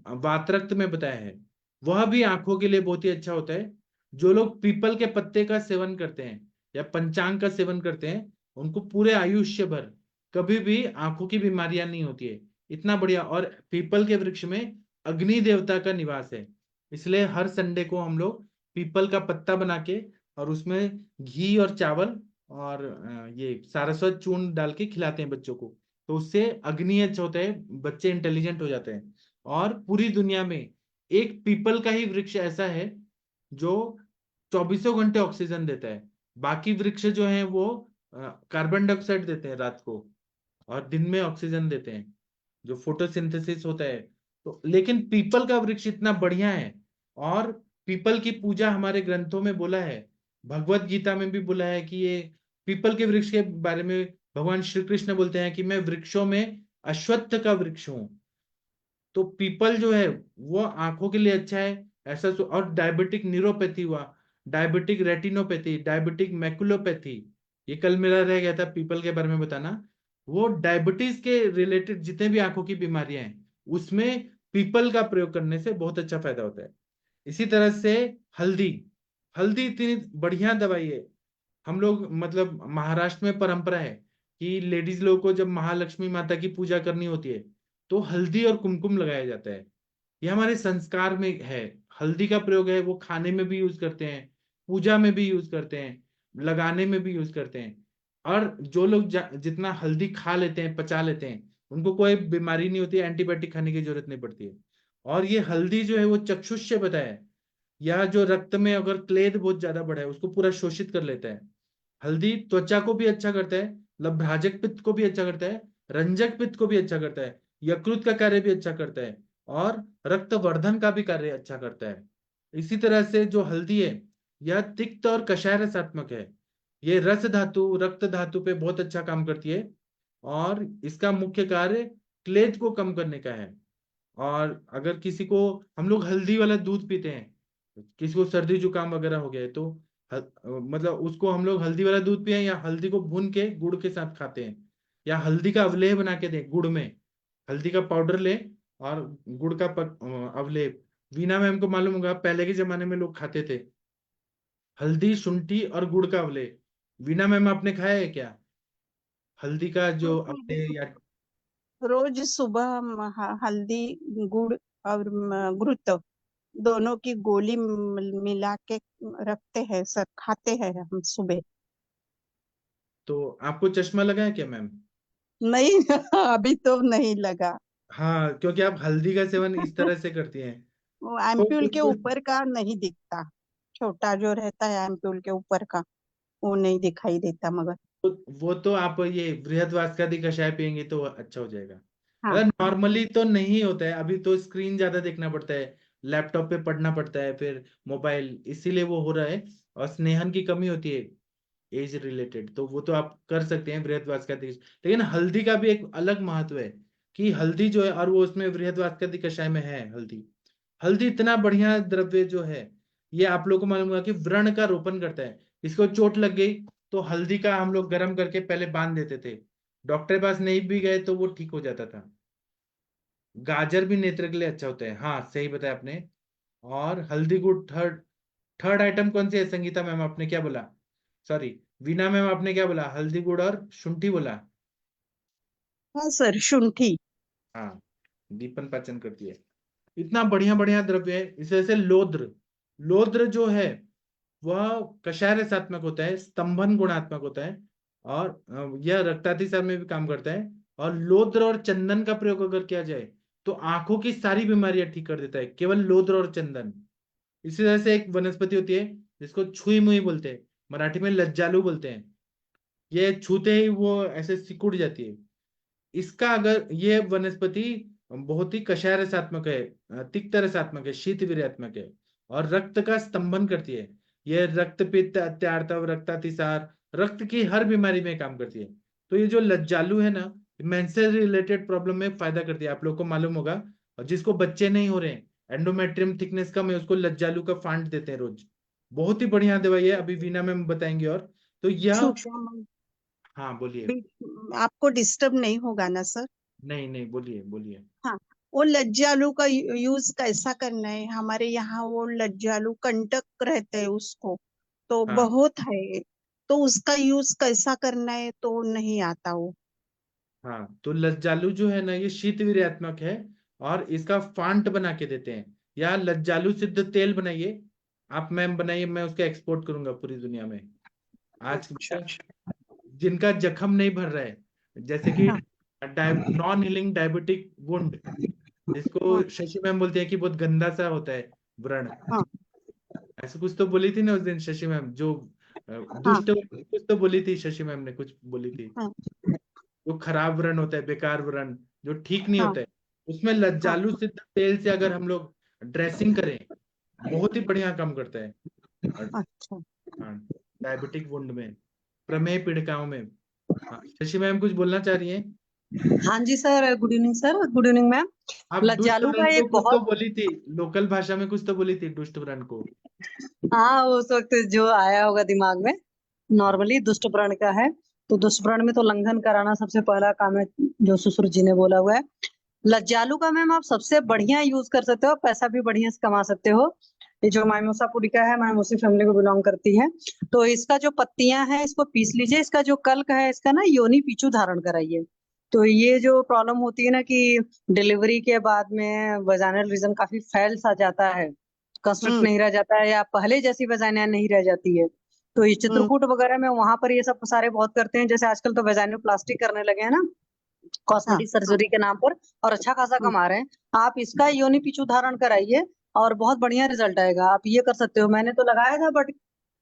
वात रक्त में बताया है, वह भी आंखों के लिए बहुत ही अच्छा होता है। जो लोग पीपल के पत्ते का सेवन करते हैं या पंचांग का सेवन करते हैं, उनको पूरे आयुष्य भर कभी भी आंखों की बीमारियां नहीं होती है। इतना बढ़िया। और पीपल के वृक्ष में अग्नि देवता का निवास है, इसलिए हर संडे को हम लोग पीपल का पत्ता बना के और उसमें घी और चावल और ये सारस्वत चूर्ण डाल के खिलाते हैं बच्चों को। तो उससे अग्नि अच्छा होता है, बच्चे इंटेलिजेंट हो जाते हैं। और पूरी दुनिया में एक पीपल का ही वृक्ष ऐसा है जो 24 घंटे ऑक्सीजन देता है। बाकी वृक्ष जो हैं वो कार्बन डाइऑक्साइड देते हैं रात को, और दिन में ऑक्सीजन देते हैं। जो फोटोसिंथेसिस होता है तो लेकिन पीपल का वृक्ष इतना बढ़िया है, और पीपल की पूजा हमारे ग्रंथों में बोला है, भगवत गीता में भी बोला है कि ये पीपल के वृक्ष के बारे में भगवान श्री कृष्ण बोलते हैं कि मैं वृक्षों में अश्वत्थ का वृक्ष हूं। तो पीपल जो है वो आंखों के लिए अच्छा है, और डायबिटिक न्यूरोपैथी हुआ, डायबिटिक रेटिनोपैथी, डायबिटिक मैकुलोपैथी, ये कल मेरा रह गया था पीपल के बारे में बताना। वो डायबिटीज के रिलेटेड जितने भी आंखों की बीमारियां हैं उसमें पीपल का प्रयोग करने से बहुत अच्छा फायदा होता है। इसी तरह से हल्दी, हल्दी इतनी बढ़िया दवाई है। हम लोग मतलब महाराष्ट्र में परंपरा है कि लेडीज लोगों को जब महालक्ष्मी माता की पूजा करनी होती है तो हल्दी और कुमकुम लगाया जाता है। ये हमारे संस्कार में है। हल्दी का प्रयोग है वो खाने में भी यूज करते हैं, पूजा में भी यूज करते हैं, लगाने में भी यूज करते हैं। और जो लोग जितना हल्दी खा लेते हैं, पचा लेते हैं, उनको कोई बीमारी नहीं होती है, एंटीबायोटिक खाने की जरूरत नहीं पड़ती है। और ये हल्दी जो है वो चक्षुष्य बताया है, या जो रक्त में अगर क्लेद बहुत ज्यादा बढ़ा है उसको पूरा शोषित कर लेता है। हल्दी त्वचा को भी अच्छा करता है, लभ्राजक पित्त को भी अच्छा करता है, रंजक पित्त को भी अच्छा करता है, यकृत का कार्य भी अच्छा करता है, और रक्तवर्धन का भी कार्य अच्छा करता है। इसी तरह से जो हल्दी है यह तिक्त और कषाय रसात्मक है। ये रस धातु, रक्त धातु पे बहुत अच्छा काम करती है, और इसका मुख्य कार्य क्लेद को कम करने का है। और अगर किसी को, हम लोग हल्दी वाला दूध पीते हैं, किसी को सर्दी जुकाम वगैरह हो गया है तो मतलब उसको हम लोग हल्दी वाला दूध पिए, या हल्दी को भून के गुड़ के साथ खाते हैं, या हल्दी का अवलेह बना के दें गुड़ में, हल्दी का पाउडर ले और गुड़ का अवलेह। वीना मैम को मालूम होगा पहले के जमाने में लोग खाते थे हल्दी, शुंठी और गुड़ का अवलेह। वीना मैम आपने खाया है क्या हल्दी का जो अवलेह? या रोज सुबह हम हल्दी, गुड़ और घृत दोनों की गोली मिला के रखते हैं सर, खाते हैं हम सुबह। तो आपको चश्मा लगा है क्या मैम? नहीं अभी तो नहीं लगा। हाँ, क्योंकि आप हल्दी का सेवन इस तरह से करती हैं। वो तो एम्प्यूल के बिल्कुल, ऊपर का नहीं दिखता, छोटा जो रहता है एम्प्यूल के ऊपर का वो नहीं दिखाई देता, मगर वो तो आप ये बृहदवासकादि कषाय पियेंगे तो अच्छा हो जाएगा। हाँ। अगर नॉर्मली तो नहीं होता है, अभी तो स्क्रीन ज्यादा देखना पड़ता है, लैपटॉप पे पढ़ना पड़ता है, फिर मोबाइल, इसीलिए वो हो रहा है। और स्नेहन की कमी होती है एज रिलेटेड, तो वो तो आप कर सकते हैं बृहदवासकादि। लेकिन हल्दी का भी एक अलग महत्व है कि हल्दी जो है, और वो उसमें बृहदवासकादि कषाय में है हल्दी। हल्दी इतना बढ़िया द्रव्य जो है, ये आप लोगों को मालूम होगा कि व्रण का रोपण करता है। इसको चोट लग गई तो हल्दी का हम लोग गर्म करके पहले बांध देते थे, डॉक्टर के पास नहीं भी गए तो वो ठीक हो जाता था। गाजर भी नेत्र के लिए अच्छा होता है, हाँ सही बताया आपने। और हल्दी गुड़ थर्ड, थर्ड आइटम कौन सी है संगीता मैम, आपने क्या बोला? सॉरी, वीना मैम आपने क्या बोला? हल्दी गुड़ और शुंठी बोला। हाँ सर, शुंठी। हाँ, दीपन पाचन करती है। इतना बढ़िया बढ़िया द्रव्य है। इस वजह से लोद्र, लोद्र जो है वह कषाय रसात्मक होता है, स्तंभन गुणात्मक होता है, और यह रक्तातिसार में भी काम करता है। और लोद्र और चंदन का प्रयोग अगर किया जाए तो आंखों की सारी बीमारियां ठीक कर देता है, केवल लोद्र और चंदन। इसी तरह से एक वनस्पति होती है जिसको छुई मुई बोलते हैं, मराठी में लज्जालू बोलते हैं। ये छूते ही वो ऐसे सिकुड़ जाती है। इसका अगर ये वनस्पति बहुत ही कषाय रसात्मक है, तिक्त रसात्मक है, शीत वीर्यात्मक है, और रक्त का स्तंभन करती है। ये रक्त पित्त, अत्यार्तव, रक्तातिसार, रक्त की हर बीमारी में काम करती है। तो ये जो लज्जालू है ना, मेंसेस रिलेटेड प्रॉब्लम में फायदा करती है, आप लोग को मालूम होगा। और जिसको बच्चे नहीं हो रहे हैं, एंडोमेट्रियम थिकनेस कम है, उसको लज्जालू का फांड देते हैं रोज। बहुत ही बढ़िया दवाई है, अभी वीना में बताएंगे। और तो यह, सूक्ष्म हाँ बोलिए। आपको डिस्टर्ब नहीं होगा ना सर? नहीं नहीं, बोलिए बोलिए। हाँ, वो लज्जालू का यूज कैसा करना है? हमारे यहाँ वो लज्जालू कंटक रहते हैं उसको, तो हाँ बहुत है, तो उसका यूज कैसा करना है तो नहीं आता वो। हाँ, तो लज्जालू जो है ना ये शीत वीर्यात्मक है, और इसका फांट बना के देते हैं। या लज्जालू सिद्ध तेल बनाइए, आप मैम बनाइए, मैं उसका एक्सपोर्ट करूंगा पूरी दुनिया में। आज अच्छा। जिनका जख्म नहीं भर रहा है, जैसे कि हाँ नॉन हीलिंग डायबिटिक वुंड, जिसको हाँ शशि मैम बोलते हैं कि बहुत गंदा सा होता है व्रण, हाँ ऐसे कुछ तो बोली थी ना उस दिन शशि मैम, जो हाँ दुष्ट कुछ तो बोली थी शशि मैम ने, कुछ बोली थी। हाँ जो खराब व्रण होता है, बेकार व्रण, जो ठीक नहीं हाँ होता है, उसमें लज्जालू सिद्ध तेल से अगर हम लोग ड्रेसिंग करें, बहुत ही बढ़िया काम करता है। अच्छा। हाँ, डायबिटिक वुंड में, प्रमेह पीड़िताओं में। हाँ, शशि मैम कुछ बोलना चाह रही हैं? हाँ जी sir, good evening sir, good evening ma'am. आप दुष्ट लज्जालू का व्रण को एक कुछ तो बहुत, बोली थी, लोकल भाषा में कुछ तो बोली थी दुष्ट व्रण को। हाँ उस वक्त जो आया होगा दिमाग में, नॉर्मली दुष्ट प्रण का है। तो दुष्ट प्रण में तो लंघन कराना सबसे पहला काम है, जो सुश्रुत जी ने बोला हुआ है। लज्जालू का मैम आप सबसे बढ़िया यूज कर सकते हो, पैसा भी बढ़िया से कमा सकते हो। ये जो माइमोसा पुडिका है, माइमोसी फैमिली को बिलोंग करती है। तो इसका जो पत्तियां हैं इसको पीस लीजिए, इसका जो कल्क है इसका ना योनि पीछू धारण कराइए। तो ये जो प्रॉब्लम होती है ना कि डिलीवरी के बाद में वजाइनल रीजन काफी फैल सा जाता है, कंस्ट्रक्ट नहीं रह जाता है, या पहले जैसी वजाइना नहीं रह जाती है। तो ये चित्रकूट वगैरह में वहां पर ये सब सारे बहुत करते हैं। जैसे आजकल तो वजाइनोप्लास्टी करने लगे हैं ना, कॉस्मेटिक सर्जरी के नाम पर, और अच्छा खासा कमा रहे हैं। आप इसका योनि पीछू धारण कराइए और बहुत बढ़िया रिजल्ट आएगा। आप ये कर सकते हो। मैंने तो लगाया था, बट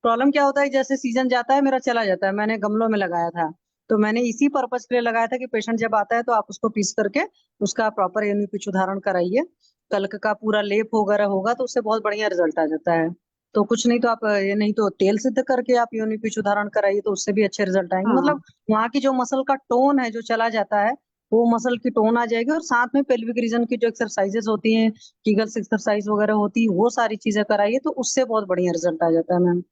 प्रॉब्लम क्या होता है, जैसे सीजन जाता है मेरा चला जाता है। मैंने गमलों में लगाया था, तो मैंने इसी पर्पज के लिए लगाया था कि पेशेंट जब आता है तो आप उसको पीस करके उसका प्रॉपर योनि पीछू धारण कराइए। कल्क का पूरा लेप वगैरह होगा तो उससे बहुत बढ़िया रिजल्ट आ जाता है। तो कुछ नहीं तो आप ये नहीं तो तेल सिद्ध करके आप योनि पीछू धारण कराइए, तो उससे भी अच्छे रिजल्ट आएंगे। मतलब वहाँ की जो मसल का टोन है जो चला जाता है, वो मसल की टोन आ जाएगी। और साथ में पेल्विक रीजन की जो एक्सरसाइजेस होती हैं, कीगल्स एक्सरसाइज वगैरह होती है, वो सारी चीजें कराइए तो उससे बहुत बढ़िया रिजल्ट आ जाता है मैम।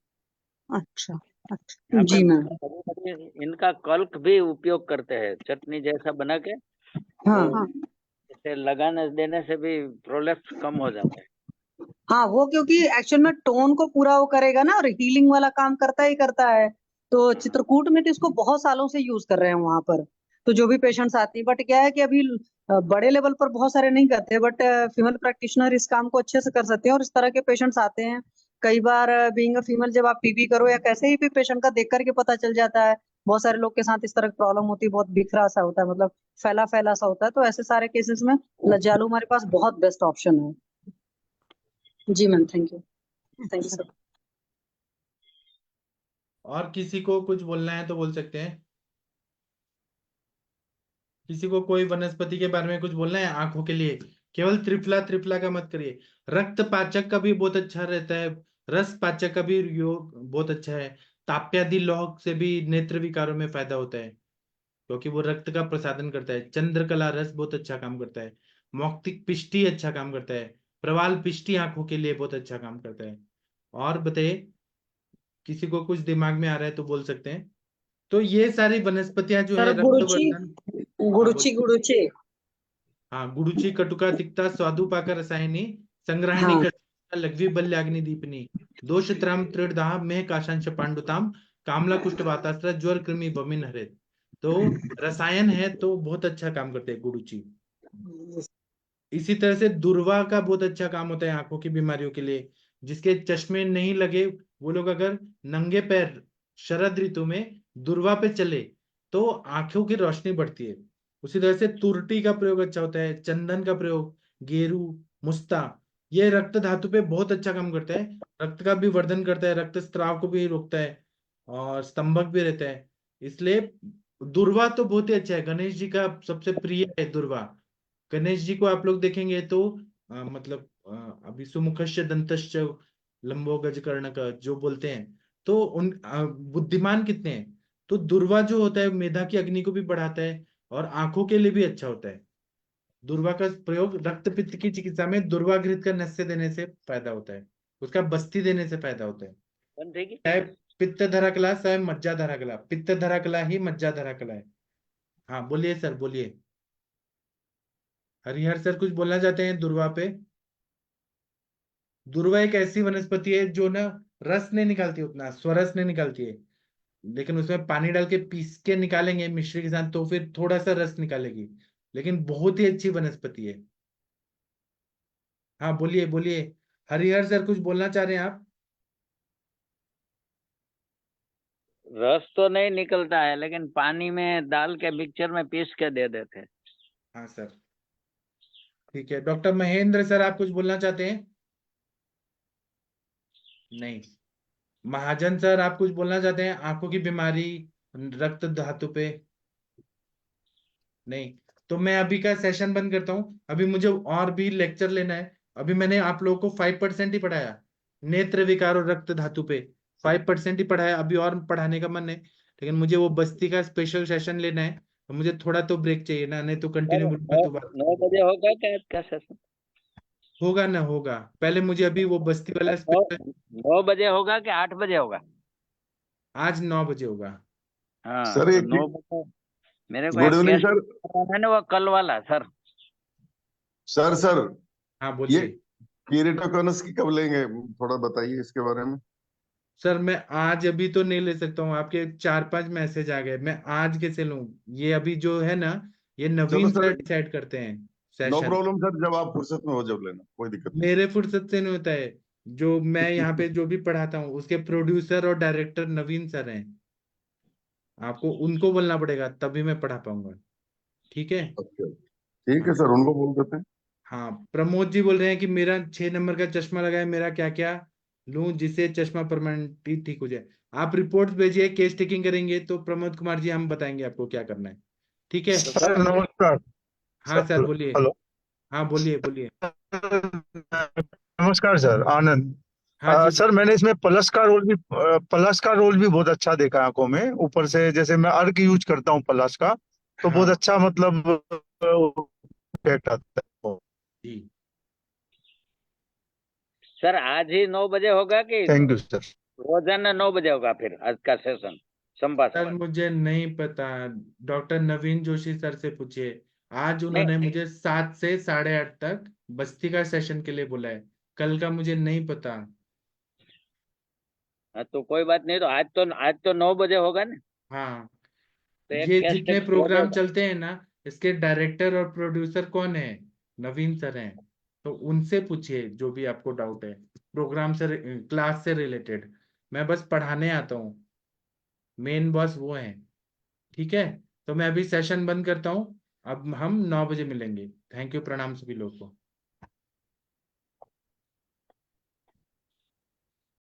अच्छा। हाँ जी मैम, मैम। कभी-कभी इनका कल्क भी उपयोग करते हैं चटनी जैसा बना के, हाँ तो इसे लगाने देने से भी प्रोलेप्स कम हो जाता है। हाँ, वो क्योंकि एक्चुअल में टोन को पूरा वो करेगा ना, और हीलिंग वाला काम करता ही करता है। तो चित्रकूट में तो इसको बहुत सालों से यूज कर रहे हैं वहां पर। तो जो भी पेशेंट्स आते हैं, बट क्या है कि अभी बड़े लेवल पर बहुत सारे नहीं करते, बट फीमेल प्रैक्टिशनर इस काम को अच्छे से कर सकते हैं। और इस तरह के पेशेंट्स आते हैं कई बार। बीइंग अ फीमेल, जब आप पीपी करो या कैसे ही भी पेशेंट का देख करके पता चल जाता है। बहुत सारे लोग के साथ इस तरह की प्रॉब्लम होती है, बहुत बिखरा सा होता है, मतलब फैला फैला सा होता है। तो ऐसे सारे केसेस में लज्जालू हमारे पास बहुत बेस्ट ऑप्शन है। जी मैम, थैंक यू सर। और किसी को कुछ बोलना है तो बोल सकते हैं। किसी को कोई वनस्पति के बारे में कुछ बोलना है आंखों के लिए? केवल त्रिफला त्रिफला का मत करिए, रक्त पाचक का भी बहुत अच्छा रहता है, रस पाचक का भी योग बहुत अच्छा है। ताप्यादि लौह से भी नेत्र विकारों में फायदा होता है, क्योंकि वो रक्त का प्रसादन करता है। चंद्रकला रस बहुत अच्छा काम करता है। मौक्तिक पिष्टी अच्छा काम करता है। प्रवाल पिष्टी आंखों के लिए बहुत अच्छा काम करता है। और बताइए, किसी को कुछ दिमाग में आ रहा है तो बोल सकते हैं। तो ये सारी वनस्पतियां जो है सर गुड़ुची, रक्तवर्धन। हाँ गुड़ुची गुड़ुची। हाँ, गुडुची कटुका तिक्ता स्वादुपाक रसायनी संग्रहणी हाँ लघ्वी बल्याग्नि दीपनी दोषत्राम त्रिदाह मेह काशांश पांडुताम कामला कुष्ठ वातास्त्र ज्वर कृमि बमिन हरेत। तो रसायन है तो बहुत अच्छा काम करते हैं गुडुची। इसी तरह से दुर्वा का बहुत अच्छा काम होता है आंखों की बीमारियों के लिए। जिसके चश्मे नहीं लगे, वो लोग अगर नंगे पैर शरद ऋतु में दुर्वा पे चले तो आंखों की रोशनी बढ़ती है। उसी तरह से तुरटी का प्रयोग अच्छा होता है, चंदन का प्रयोग, गेरू, मुस्ता, ये रक्त धातु पे बहुत अच्छा काम करता है। रक्त का भी वर्धन करता है, रक्त स्त्राव को भी रोकता है और स्तंभक भी रहता है। इसलिए दुर्वा तो बहुत ही अच्छा है, गणेश जी का सबसे प्रिय है दुर्वा। गणेश जी को आप लोग देखेंगे तो मतलब अभी सुमुखस्य दंतश्च लंबो गजकर्ण का जो बोलते हैं, तो उन बुद्धिमान कितने हैं। तो दुर्वा जो होता है मेधा की अग्नि को भी बढ़ाता है और आंखों के लिए भी अच्छा होता है। दुर्वा का प्रयोग रक्त पित्त की चिकित्सा में दुर्वा घृत का नस्य देने से फायदा होता है, उसका बस्ती देने से फायदा होता है। बन जाएगी। चाहे पित्त धरा कला चाहे मज्जा धरा कला, पित्त धरा कला ही मज्जा धरा कला है। हाँ बोलिए सर, बोलिए। हरिहर सर कुछ बोलना चाहते हैं दुर्वा पे? दुर्वा एक ऐसी वनस्पति है जो ना रस नहीं निकालती, उतना स्वरस नहीं निकालती है, लेकिन उसमें पानी डाल के पीस के निकालेंगे मिश्री के साथ तो फिर थोड़ा सा रस निकालेगी, लेकिन बहुत ही अच्छी वनस्पति है। हाँ बोलिए बोलिए, हरिहर सर कुछ बोलना चाह रहे हैं आप? रस तो नहीं निकलता है, लेकिन पानी में डाल के मिक्सचर में पीस के दे देते हैं। हाँ सर, ठीक है। डॉक्टर महेंद्र सर आप कुछ बोलना चाहते हैं? नहीं। महाजन सर आप कुछ बोलना चाहते हैं आंखों की बीमारी, रक्त धातु पे? नहीं। तो मैं अभी का सेशन बंद करता हूँ, अभी मुझे और भी लेक्चर लेना है। अभी मैंने आप लोगों को 5% ही पढ़ाया, नेत्र विकार और रक्त धातु पे 5% ही पढ़ाया, अभी और पढ़ाने का मन है, लेकिन मुझे वो बस्ती का स्पेशल सेशन लेना है, तो मुझे थोड़ा तो ब्रेक चाहिए ना, नहीं तो कंटिन्यू सर बोलूंगा तो बात 9 बजे होगा क्या आज का सेशन? होगा ना, होगा। पहले मुझे अभी वो बस्ती वाला 9 स्पेशल 9 बजे होगा कि 8 बजे होगा? आज 9 बजे होगा। हाँ सर तो एक 9 बजे मेरे को गुड एक इवनिंग केस सर। है ना, वो कल वाला सर। सर हाँ ये बोलिए। कीरेटोकोनस की कब लेंगे, थोड़ा बताइए इसके बारे में। सर मैं आज अभी तो नहीं ले सकता हूँ, आपके 4-5 मैसेज आ गए, मैं आज कैसे लूँ? ये अभी जो है ना, ये चलो नवीन सर, सर डिसाइड करते हैं नो सेशन। प्रॉब्लम सर, जब आप फुर्सत में हो जब लेना, कोई दिक्कत मेरे फुर्सत से नहीं होता है, जो मैं यहाँ पे जो भी पढ़ाता हूँ उसके प्रोड्यूसर और डायरेक्टर नवीन सर हैं, आपको उनको बोलना पड़ेगा तभी मैं पढ़ा पाऊंगा। ठीक है। नहीं। अच्छा, ठीक है हाँ। सर, उनको बोल देते हैं। हाँ, प्रमोद जी बोल रहे हैं कि मेरा 6 नंबर का चश्मा लगा है, मेरा क्या क्या लूं जिससे चश्मा परमानेंटली ठीक हो जाए? आप रिपोर्ट्स भेजिए, केस टेकिंग करेंगे तो प्रमोद कुमार जी हम बताएंगे आपको क्या करना है। ठीक है। तो सर सर नमस्कार। हाँ सर सर बोलिए। हेलो। हाँ बोलिए बोलिए। नमस्कार सर, आनंद। हाँ जी सर मैंने इसमें प्लस का रोल भी बहुत अच्छा देखा आंखों में ऊपर से, जैसे मैं अर्क यूज करता हूँ प्लस का, तो बहुत हाँ अच्छा मतलब इफेक्ट आता है। जी। सर आज ही 9 बजे होगा कि थैंक यू सर। रोजाना 9 बजे होगा फिर आज का सेशन सर संभाषण? मुझे नहीं पता, डॉक्टर नवीन जोशी सर से पूछिए। आज उन्होंने नहीं मुझे 7 से 8:30 तक बस्ती का सेशन के लिए बोला है, कल का मुझे नहीं पता। हाँ, तो कोई बात नहीं, तो आज तो 9 बजे होगा ना। हाँ, तो एक ये केस जितने टेकिंग हो प्रोग्राम जाएगा। चलते हैं ना, इसके डायरेक्टर और प्रोड्यूसर कौन है? नवीन सर हैं। तो उनसे पूछिए जो भी आपको डाउट है, प्रोग्राम से, क्लास से रिलेटेड। मैं बस पढ़ाने आता हूँ, मेन बॉस वो हैं। ठीक है। तो मैं अभी सेशन बंद करता हूँ, अब हम 9 बजे मिलेंगे। थैंक यू, प्रणाम सभी लोगों को।